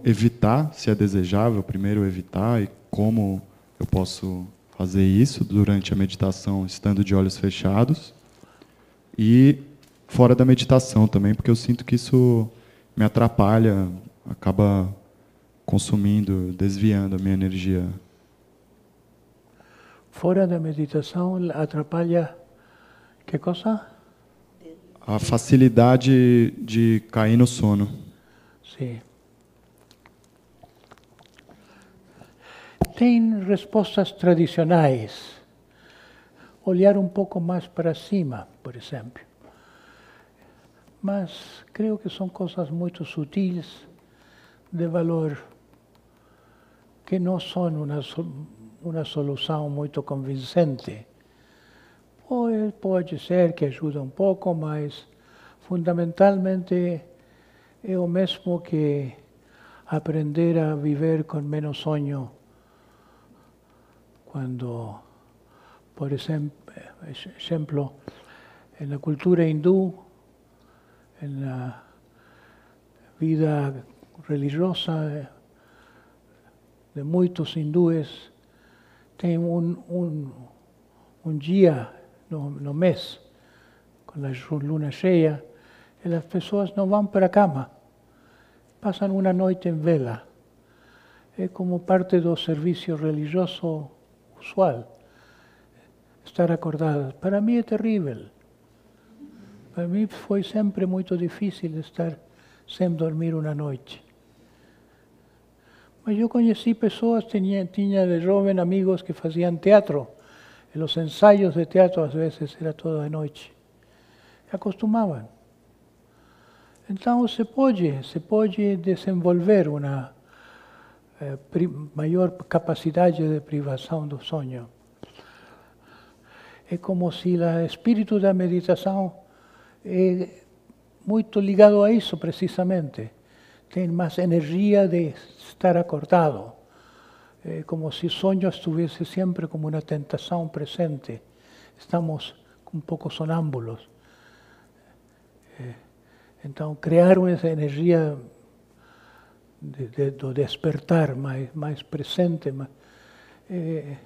evitar, se é desejável, primeiro evitar, e como eu posso fazer isso durante a meditação, estando de olhos fechados, e fora da meditação também, porque eu sinto que isso me atrapalha, acaba consumindo, desviando a minha energia. Fora da meditação atrapalha que coisa? A facilidade de cair no sono. Sim. Tem respostas tradicionais. Olhar um pouco mais para cima, por exemplo. Mas creio que são coisas muito sutis, de valor, que não são uma solução muito convincente. Pode ser que ajude um pouco, mas fundamentalmente é o mesmo que aprender a viver com menos sonho. Quando, por exemplo, na cultura hindú, na vida religiosa de muitos hindúes, tem um dia no mês, com a luna cheia, e as pessoas não vão para a cama, passam uma noite em vela. É como parte do serviço religioso usual, estar acordados. Para mim é terrível. Para mim foi sempre muito difícil estar sem dormir uma noite. Mas eu conheci pessoas, tinha de jovem amigos que faziam teatro. E os ensaios de teatro às vezes era toda a noite. E acostumavam. Então se pode desenvolver uma maior capacidade de privação do sonho. É como se o espírito da meditação é muito ligado a isso precisamente. Tem mais energia de estar acordado. É como se o sonho estivesse sempre como uma tentação presente. Estamos um pouco sonâmbulos. Então, criar essa energia do despertar mais presente é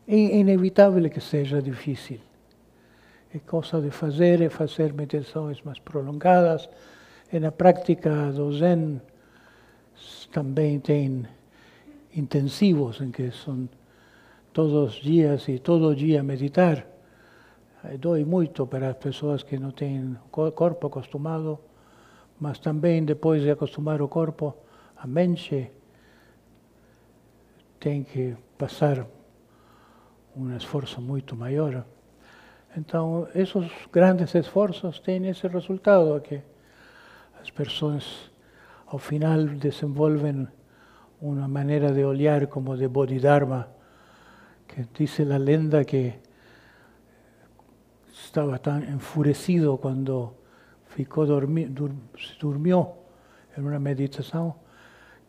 inevitável que seja difícil. É coisa de fazer, é fazer meditações mais prolongadas. E na prática do Zen também tem intensivos, em que são todos os dias e todo dia meditar. Dói muito para as pessoas que não têm o corpo acostumado, mas também depois de acostumar o corpo, a mente tem que passar um esforço muito maior. Então, esses grandes esforços têm esse resultado, que as pessoas, ao final, desenvolvem uma maneira de olhar como de Bodhidharma, que diz a lenda que estava tão enfurecido quando dormiu em uma meditação,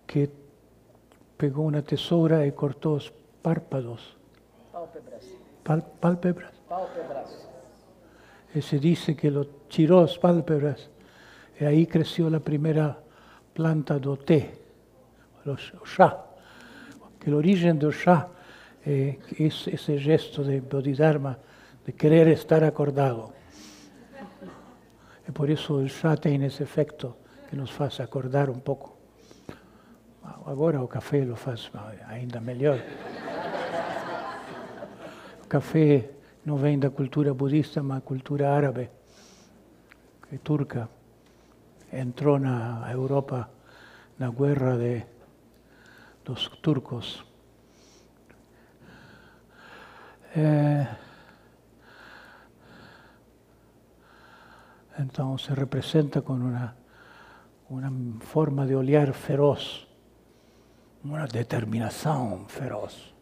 que pegou uma tesoura e cortou os párpados. Pálpebras. E se diz que ele tirou as pálpebras e aí cresceu a primeira planta do té, o chá. Que a origem do chá é esse gesto de Bodhidharma, de querer estar acordado. E por isso o chá tem esse efeito que nos faz acordar um pouco. Agora o café lo faz ainda melhor. O café não vem da cultura budista, mas da cultura árabe, que turca. Entrou na Europa na guerra dos turcos. Então se representa com uma forma de olhar feroz, uma determinação feroz.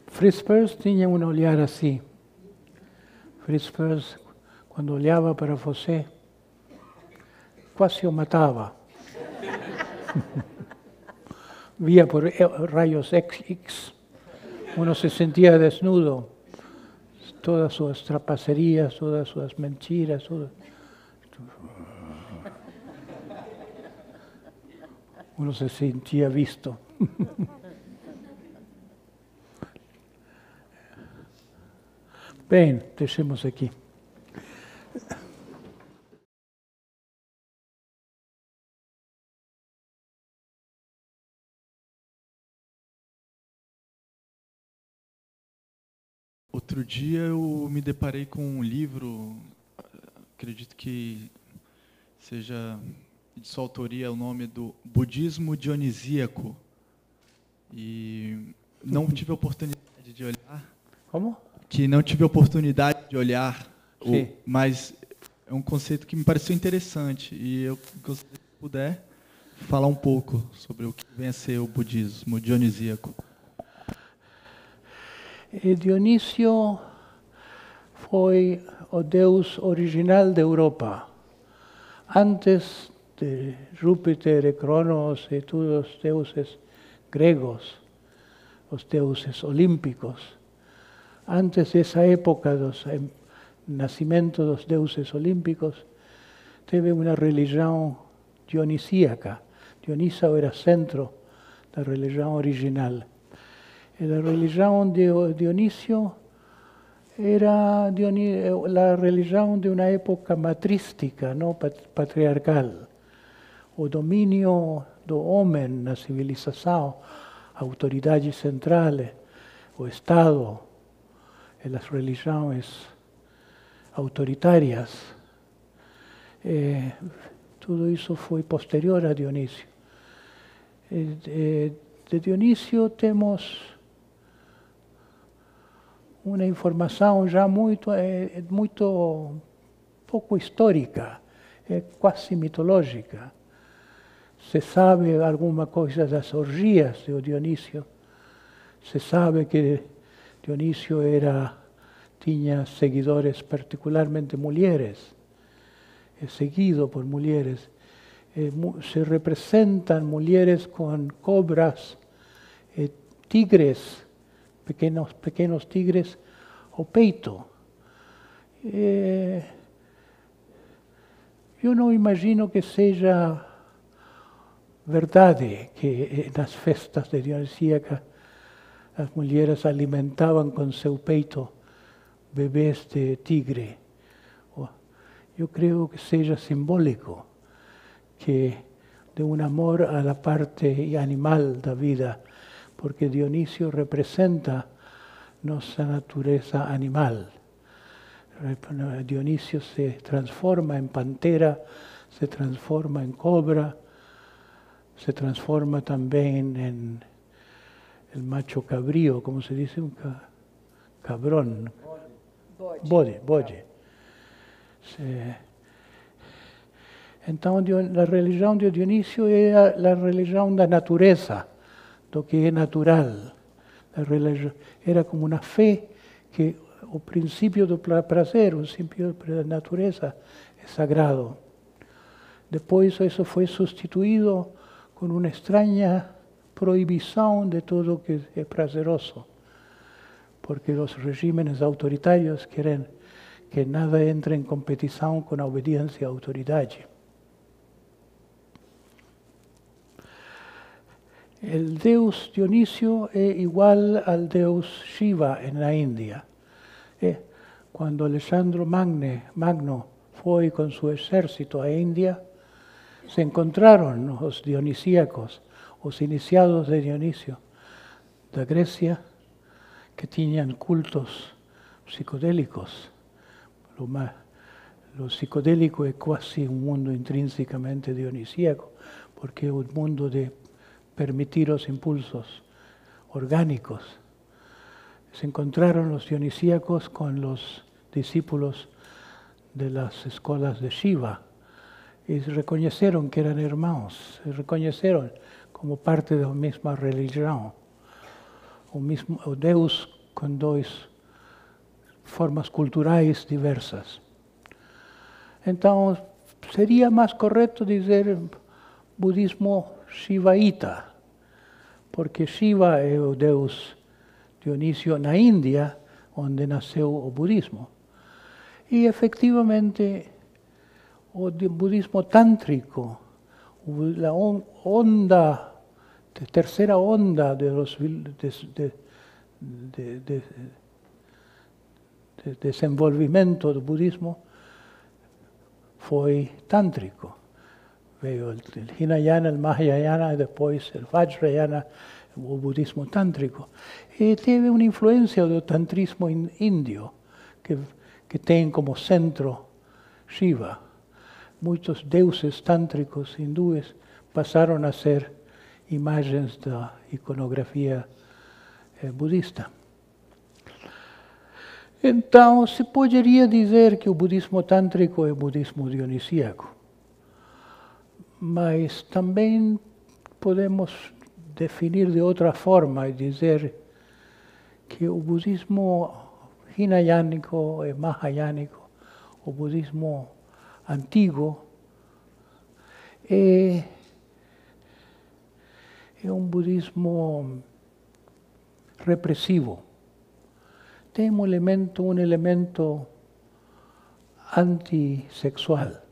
Fritz Perls tinha um olhar assim. Fritz Perls, quando olhava para você, quase o matava. Via por raios X, uno se sentia desnudo. Todas suas trapacerias, todas suas mentiras, tudo. Uno se sentia visto. Bem, deixemos aqui. Outro dia eu me deparei com um livro, acredito que seja de sua autoria o nome do Budismo Dionisíaco. E não tive a oportunidade de olhar. Como? Que não tive a oportunidade de olhar, mas é um conceito que me pareceu interessante e eu gostaria que puder falar um pouco sobre o que vem a ser o budismo dionisíaco. Dionísio foi o deus original da Europa. Antes de Júpiter e Cronos e todos os deuses gregos, os deuses olímpicos. Antes dessa época do nascimento dos deuses olímpicos, teve uma religião dionisíaca. Dioniso era centro da religião original. E a religião de Dionísio era a religião de uma época matrística, não patriarcal. o domínio do homem na civilização, autoridades centrais, o Estado, e as religiões autoritárias. Tudo isso foi posterior a Dionísio. De Dionísio temos uma informação já muito pouco histórica, é quase mitológica. Se sabe alguma coisa das orgias de Dionísio. Se sabe que Dionísio tinha seguidores, particularmente mulheres, é seguido por mulheres. Se representam mulheres com cobras, tigres, pequenos tigres ao peito. Eu não imagino que seja verdade que nas festas de Dionisíaca as mulheres alimentavam com seu peito bebês de tigre. Eu creio que seja simbólico, que de um amor à parte animal da vida, porque Dionísio representa nossa natureza animal. Dionísio se transforma em pantera, se transforma em cobra, se transforma também em el macho cabrío, como se dice, un cabrón. Bode. Então, a religião de Dionísio é a religião da natureza, do que é natural. Era como uma fé que o princípio do prazer, o princípio da natureza é sagrado. Depois, isso foi substituído com uma estranha proibição de tudo que é prazeroso, porque os regimes autoritários querem que nada entre em competição com a obediência à autoridade. O deus Dionísio é igual ao deus Shiva na Índia. Quando Alexandre Magno foi com seu exército à Índia, se encontraram os dionisíacos, os iniciados de Dionísio da Grécia, que tinham cultos psicodélicos. O psicodélico é quase um mundo intrinsecamente dionisíaco, porque é o mundo de permitir os impulsos orgânicos. Se encontraram os dionisíacos com os discípulos de las escolas de Shiva e reconheceram que eram irmãos, se reconheceram como parte da mesma religião. O Deus com duas formas culturais diversas. Então, seria mais correto dizer budismo shivaíta, porque Shiva é o Deus Dionísio na Índia, onde nasceu o budismo. E, efectivamente, o budismo tântrico, a terceira onda de desenvolvimento do budismo foi tântrico. Veio o Hinayana, o Mahayana e depois o Vajrayana, o budismo tântrico. E teve uma influência do tantrismo índio, que tem como centro Shiva. Muitos deuses tântricos hindus passaram a ser imagens da iconografia budista. Então, se poderia dizer que o budismo tântrico é o budismo dionisíaco, mas também podemos definir de outra forma e dizer que o budismo hinayánico e mahayánico, o budismo antigo, é um budismo repressivo. Tem um elemento antissexual.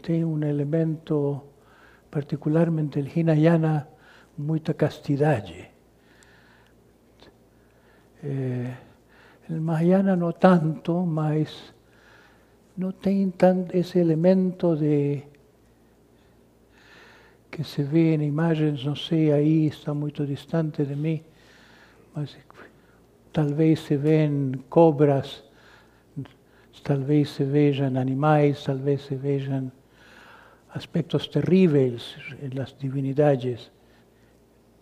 Tem um elemento, particularmente el Hinayana, muita castidade. El Mahayana não tanto, mas não tem tanto esse elemento de que se vê em imagens, não sei, aí está muito distante de mim, mas talvez se vejam cobras, talvez se vejam animais, talvez se vejam aspectos terríveis en las divinidades,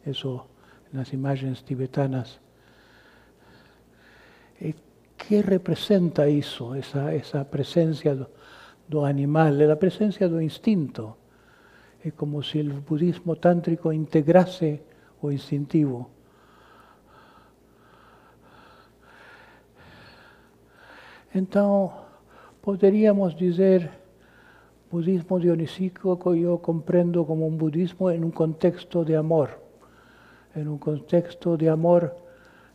eso, en las imágenes tibetanas. ¿Qué representa isso, essa presença do animal, a presença do instinto? É como se o budismo tântrico integrasse o instintivo. Então, poderíamos dizer, budismo dionisíaco eu compreendo como um budismo em um contexto de amor. Em um contexto de amor,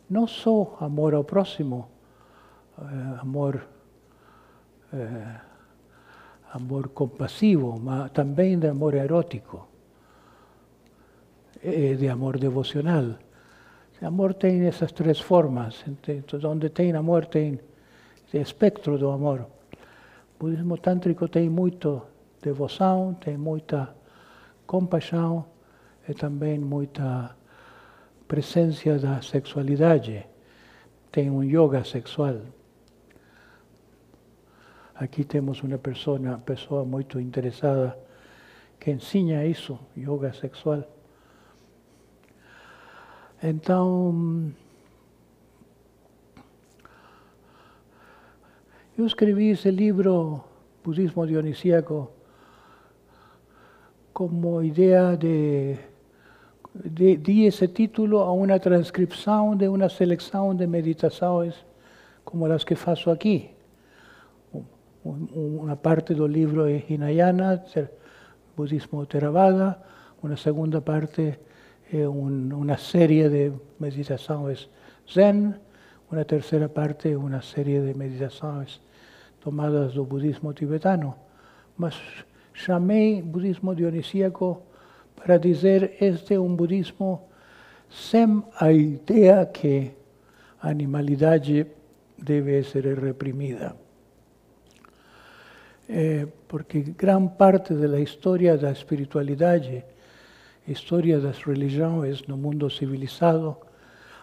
não só amor ao próximo, amor compasivo, mas também de amor erótico, de amor devocional. O amor tem essas três formas. Onde tem amor, tem espectro do amor. O budismo tântrico tem muito devoção, tem muita compaixão e também muita presença da sexualidade. Tem um yoga sexual. Aqui temos uma pessoa muito interessada que ensina isso, yoga sexual. Então, eu escrevi esse livro, Budismo Dionisíaco, como ideia di esse título a uma transcrição de uma seleção de meditações como as que faço aqui. Uma parte do livro é Hinayana, budismo Theravada, uma segunda parte é uma série de meditações Zen, uma terceira parte é uma série de meditações tomadas do budismo tibetano. Mas chamei budismo dionisíaco para dizer este é um budismo sem a ideia que a animalidade deve ser reprimida. Porque gran parte da história da espiritualidade, história das religiões no mundo civilizado,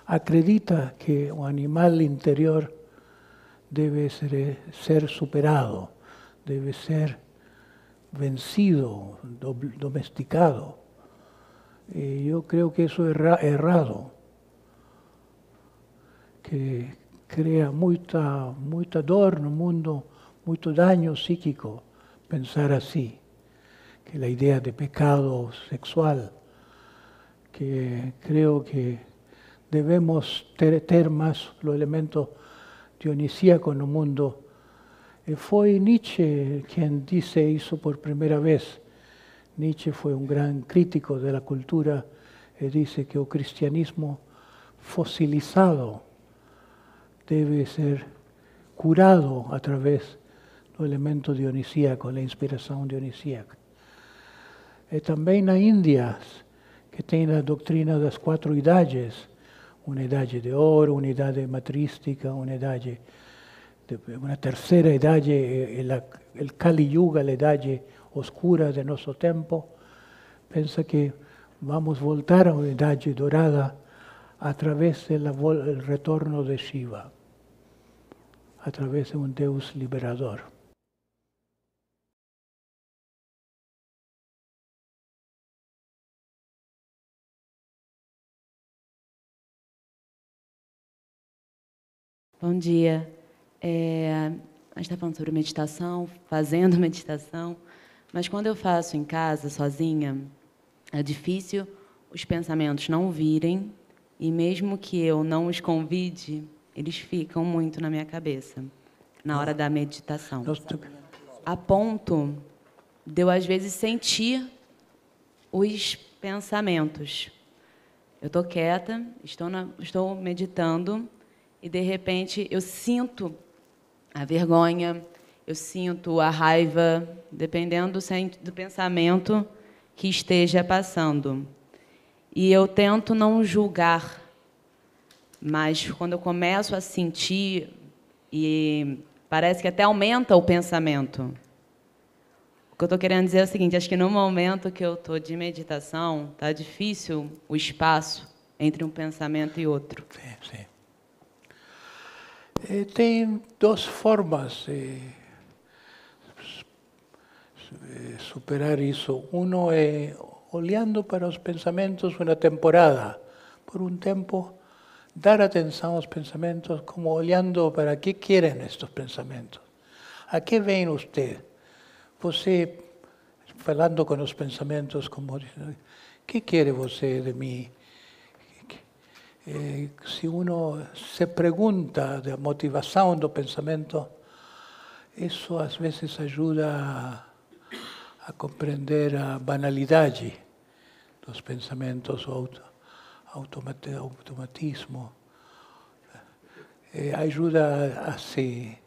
acredita que o animal interior deve ser superado, deve ser vencido, domesticado. E eu creio que isso é errado, que cria muita dor no mundo, muito dano psíquico pensar assim, que a ideia de pecado sexual, que creio que devemos ter mais o elemento dionisíaco no mundo. E foi Nietzsche quem disse isso por primeira vez. Nietzsche foi um grande crítico da cultura e disse que o cristianismo fossilizado deve ser curado através do elemento dionisíaco, da inspiração dionisíaca. E também na Índia, que tem a doutrina das 4 idades, uma idade de ouro, uma idade matrística, uma terceira idade, o Kali Yuga, a idade oscura de nosso tempo. Pensa que vamos voltar a uma idade dourada através do retorno de Shiva, através de um Deus liberador. Bom dia. A gente está falando sobre meditação, fazendo meditação, mas quando eu faço em casa, sozinha, é difícil os pensamentos não virem, e mesmo que eu não os convide, eles ficam muito na minha cabeça, na hora da meditação. A ponto de eu, às vezes, sentir os pensamentos. Eu estou quieta, estou meditando, e, de repente, eu sinto a vergonha, eu sinto a raiva, dependendo do pensamento que esteja passando. E eu tento não julgar, mas quando eu começo a sentir, e parece que até aumenta o pensamento. O que eu estou querendo dizer é o seguinte, acho que no momento que eu estou de meditação, está difícil o espaço entre um pensamento e outro. Sim, sim. Tem duas formas de superar isso. Uno é olhando para os pensamentos uma temporada, por um tempo, dar atenção aos pensamentos como olhando para que querem estes pensamentos. A que vem você falando com os pensamentos, como dizendo, que quer você de mim? Se uno se pergunta da motivação do pensamento, isso às vezes ajuda a compreender a banalidade dos pensamentos, o automatismo. Ajuda a se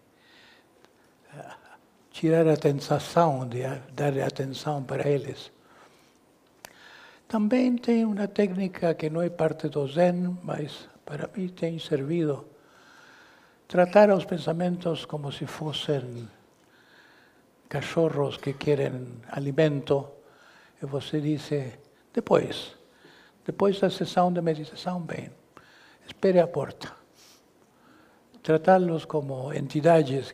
tirar a tentação de dar atenção para eles. Também tem uma técnica que não é parte do Zen, mas para mim tem servido. Tratar os pensamentos como se fossem cachorros que querem alimento, e você diz, depois da sessão de meditação, bem, espere a porta. Tratá-los como entidades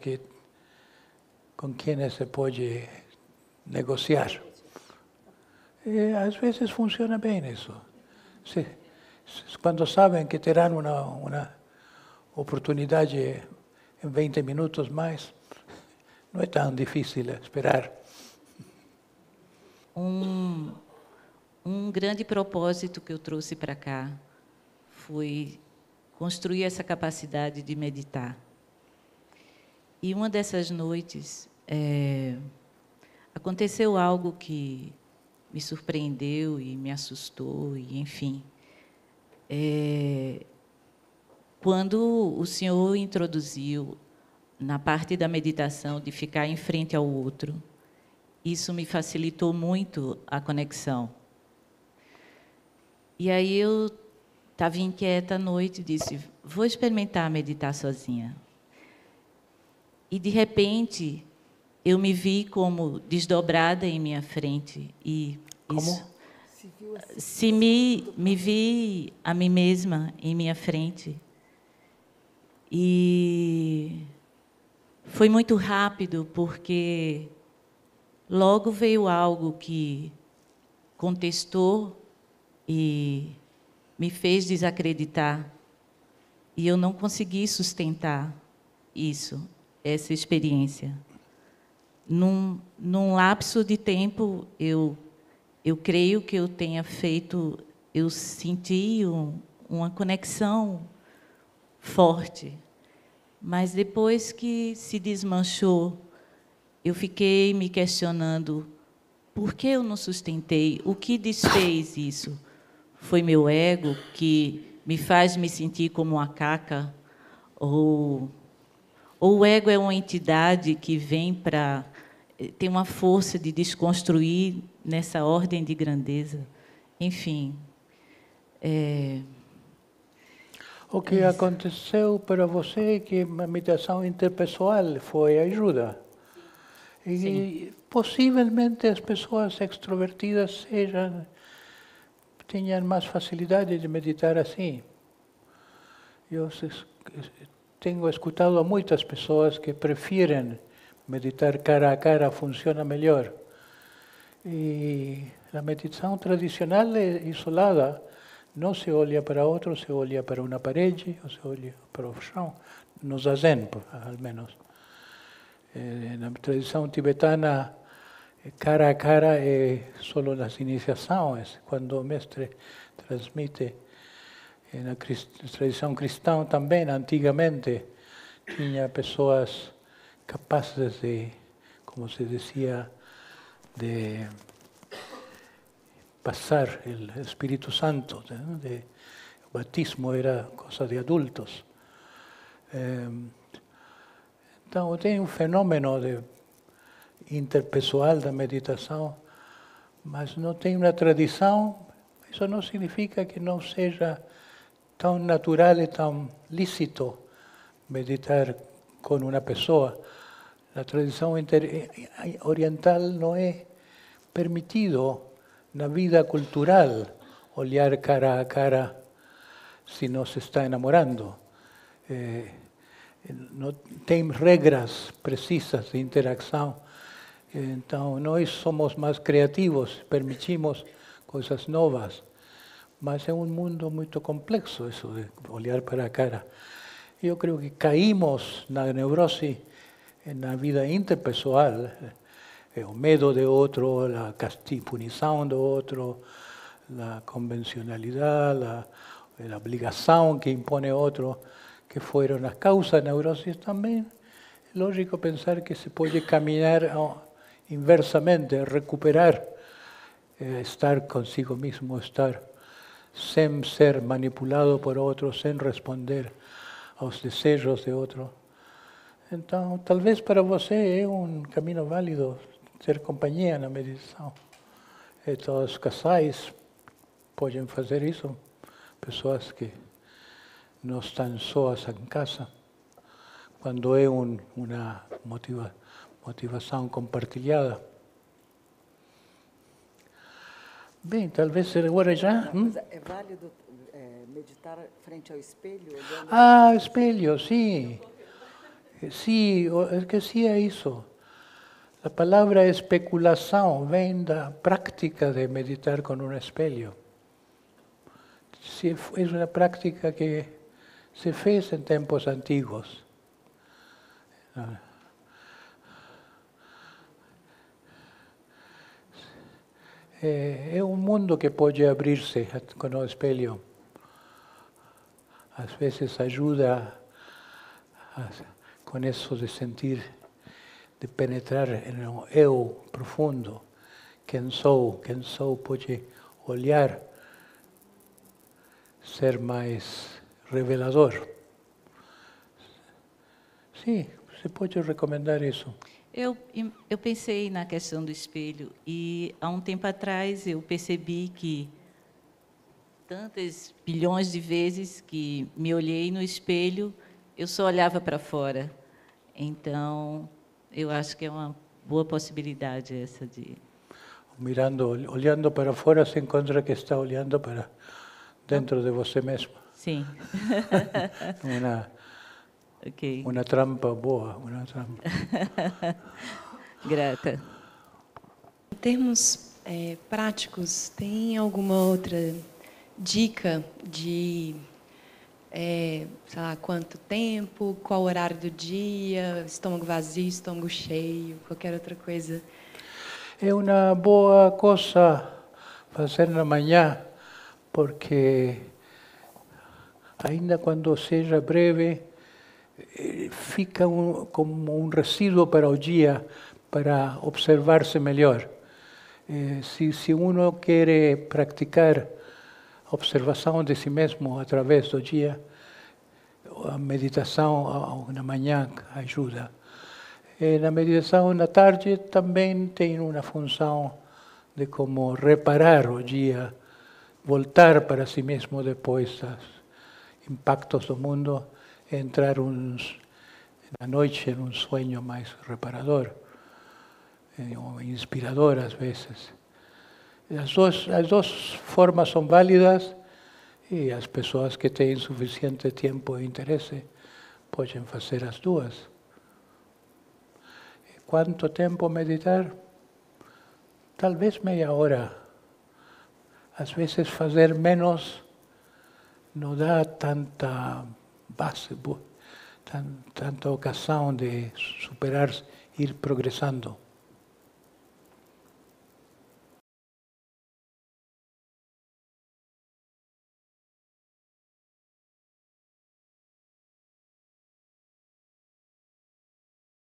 com quem se pode negociar. E, às vezes funciona bem isso. Quando sabem que terão uma oportunidade em 20 minutos mais, não é tão difícil esperar. Um grande propósito que eu trouxe para cá foi construir essa capacidade de meditar. E uma dessas noites, aconteceu algo que me surpreendeu e me assustou, e enfim. Quando o Senhor introduziu na parte da meditação de ficar em frente ao outro, isso me facilitou muito a conexão. E aí eu estava inquieta à noite e disse, vou experimentar meditar sozinha. E, de repente, eu me vi como desdobrada em minha frente. E como? Me vi a mim mesma em minha frente. E foi muito rápido, porque logo veio algo que contestou e me fez desacreditar. E eu não consegui sustentar essa experiência. Num lapso de tempo, eu creio que eu tenha feito, eu senti uma conexão forte. Mas depois que se desmanchou, eu fiquei me questionando por que eu não sustentei, o que desfez isso? Foi meu ego que me faz me sentir como uma caca? Ou o ego é uma entidade que vem para ter uma força de desconstruir nessa ordem de grandeza? Enfim. O que aconteceu para você é que a meditação interpessoal foi ajuda. E sim, possivelmente as pessoas extrovertidas tenham mais facilidade de meditar assim. Eu tenho escutado a muitas pessoas que preferem meditar cara a cara, funciona melhor. E a meditação tradicional é isolada. Não se olha para outro, se olha para uma parede, ou se olha para o chão. No zazen, ao menos. Na tradição tibetana, cara a cara é só nas iniciações, quando o mestre transmite. Na tradição cristã também, antigamente, tinha pessoas capazes de, como se dizia, de passar o Espírito Santo. O batismo era coisa de adultos. Então, tem um fenômeno interpessoal da meditação, mas não tem uma tradição. Isso não significa que não seja tão natural e tão lícito meditar com uma pessoa. Na tradição oriental não é permitido na vida cultural olhar cara a cara se não se está enamorando. Não tem regras precisas de interação. Então, nós somos mais criativos, permitimos coisas novas. Mas é um mundo muito complexo isso de olhar para a cara. Eu creio que caímos na neurose na vida interpessoal, o medo de outro, a punição do outro, a convencionalidade, a obrigação que impõe outro, que foram as causas da neurose também. É lógico pensar que se pode caminhar inversamente, recuperar, estar consigo mesmo, estar sem ser manipulado por outro, sem responder aos desejos de outro. Então, talvez para você é um caminho válido ter companhia na meditação. E todos os casais podem fazer isso, pessoas que não estão sós em casa, quando é uma motivação compartilhada. Bem, talvez agora já... É válido meditar frente ao espelho? Espelho, sim. Sim, esqueci isso. A palavra especulação vem da prática de meditar com um espelho. É uma prática que se fez em tempos antigos. É um mundo que pode abrir-se com o espelho. Às vezes ajuda com isso de sentir, de penetrar no eu profundo. Quem sou pode olhar, ser mais revelador. Sim, você pode recomendar isso. Eu pensei na questão do espelho e, há um tempo atrás, eu percebi que tantas bilhões de vezes que me olhei no espelho, eu só olhava para fora. Então, eu acho que é uma boa possibilidade essa de... Olhando para fora, se encontra que está olhando para dentro de você mesmo. Sim. Uma trampa boa, uma trampa. Grata. Em termos práticos, tem alguma outra dica de, sei lá, quanto tempo, qual horário do dia, estômago vazio, estômago cheio, qualquer outra coisa? É uma boa coisa fazer na manhã, porque ainda quando seja breve, fica como um resíduo para o dia, para observar-se melhor. Se uno quer praticar a observação de si mesmo através do dia, a meditação na manhã ajuda. Na meditação na tarde também tem uma função de como reparar o dia, voltar para si mesmo depois dos impactos do mundo, entrar na noite em um sonho mais reparador, ou inspirador às vezes. As duas formas são válidas e as pessoas que têm suficiente tempo e interesse podem fazer as duas. Quanto tempo meditar? Talvez meia hora. Às vezes fazer menos não dá tanta base, tanta ocasião de superar, ir progressando.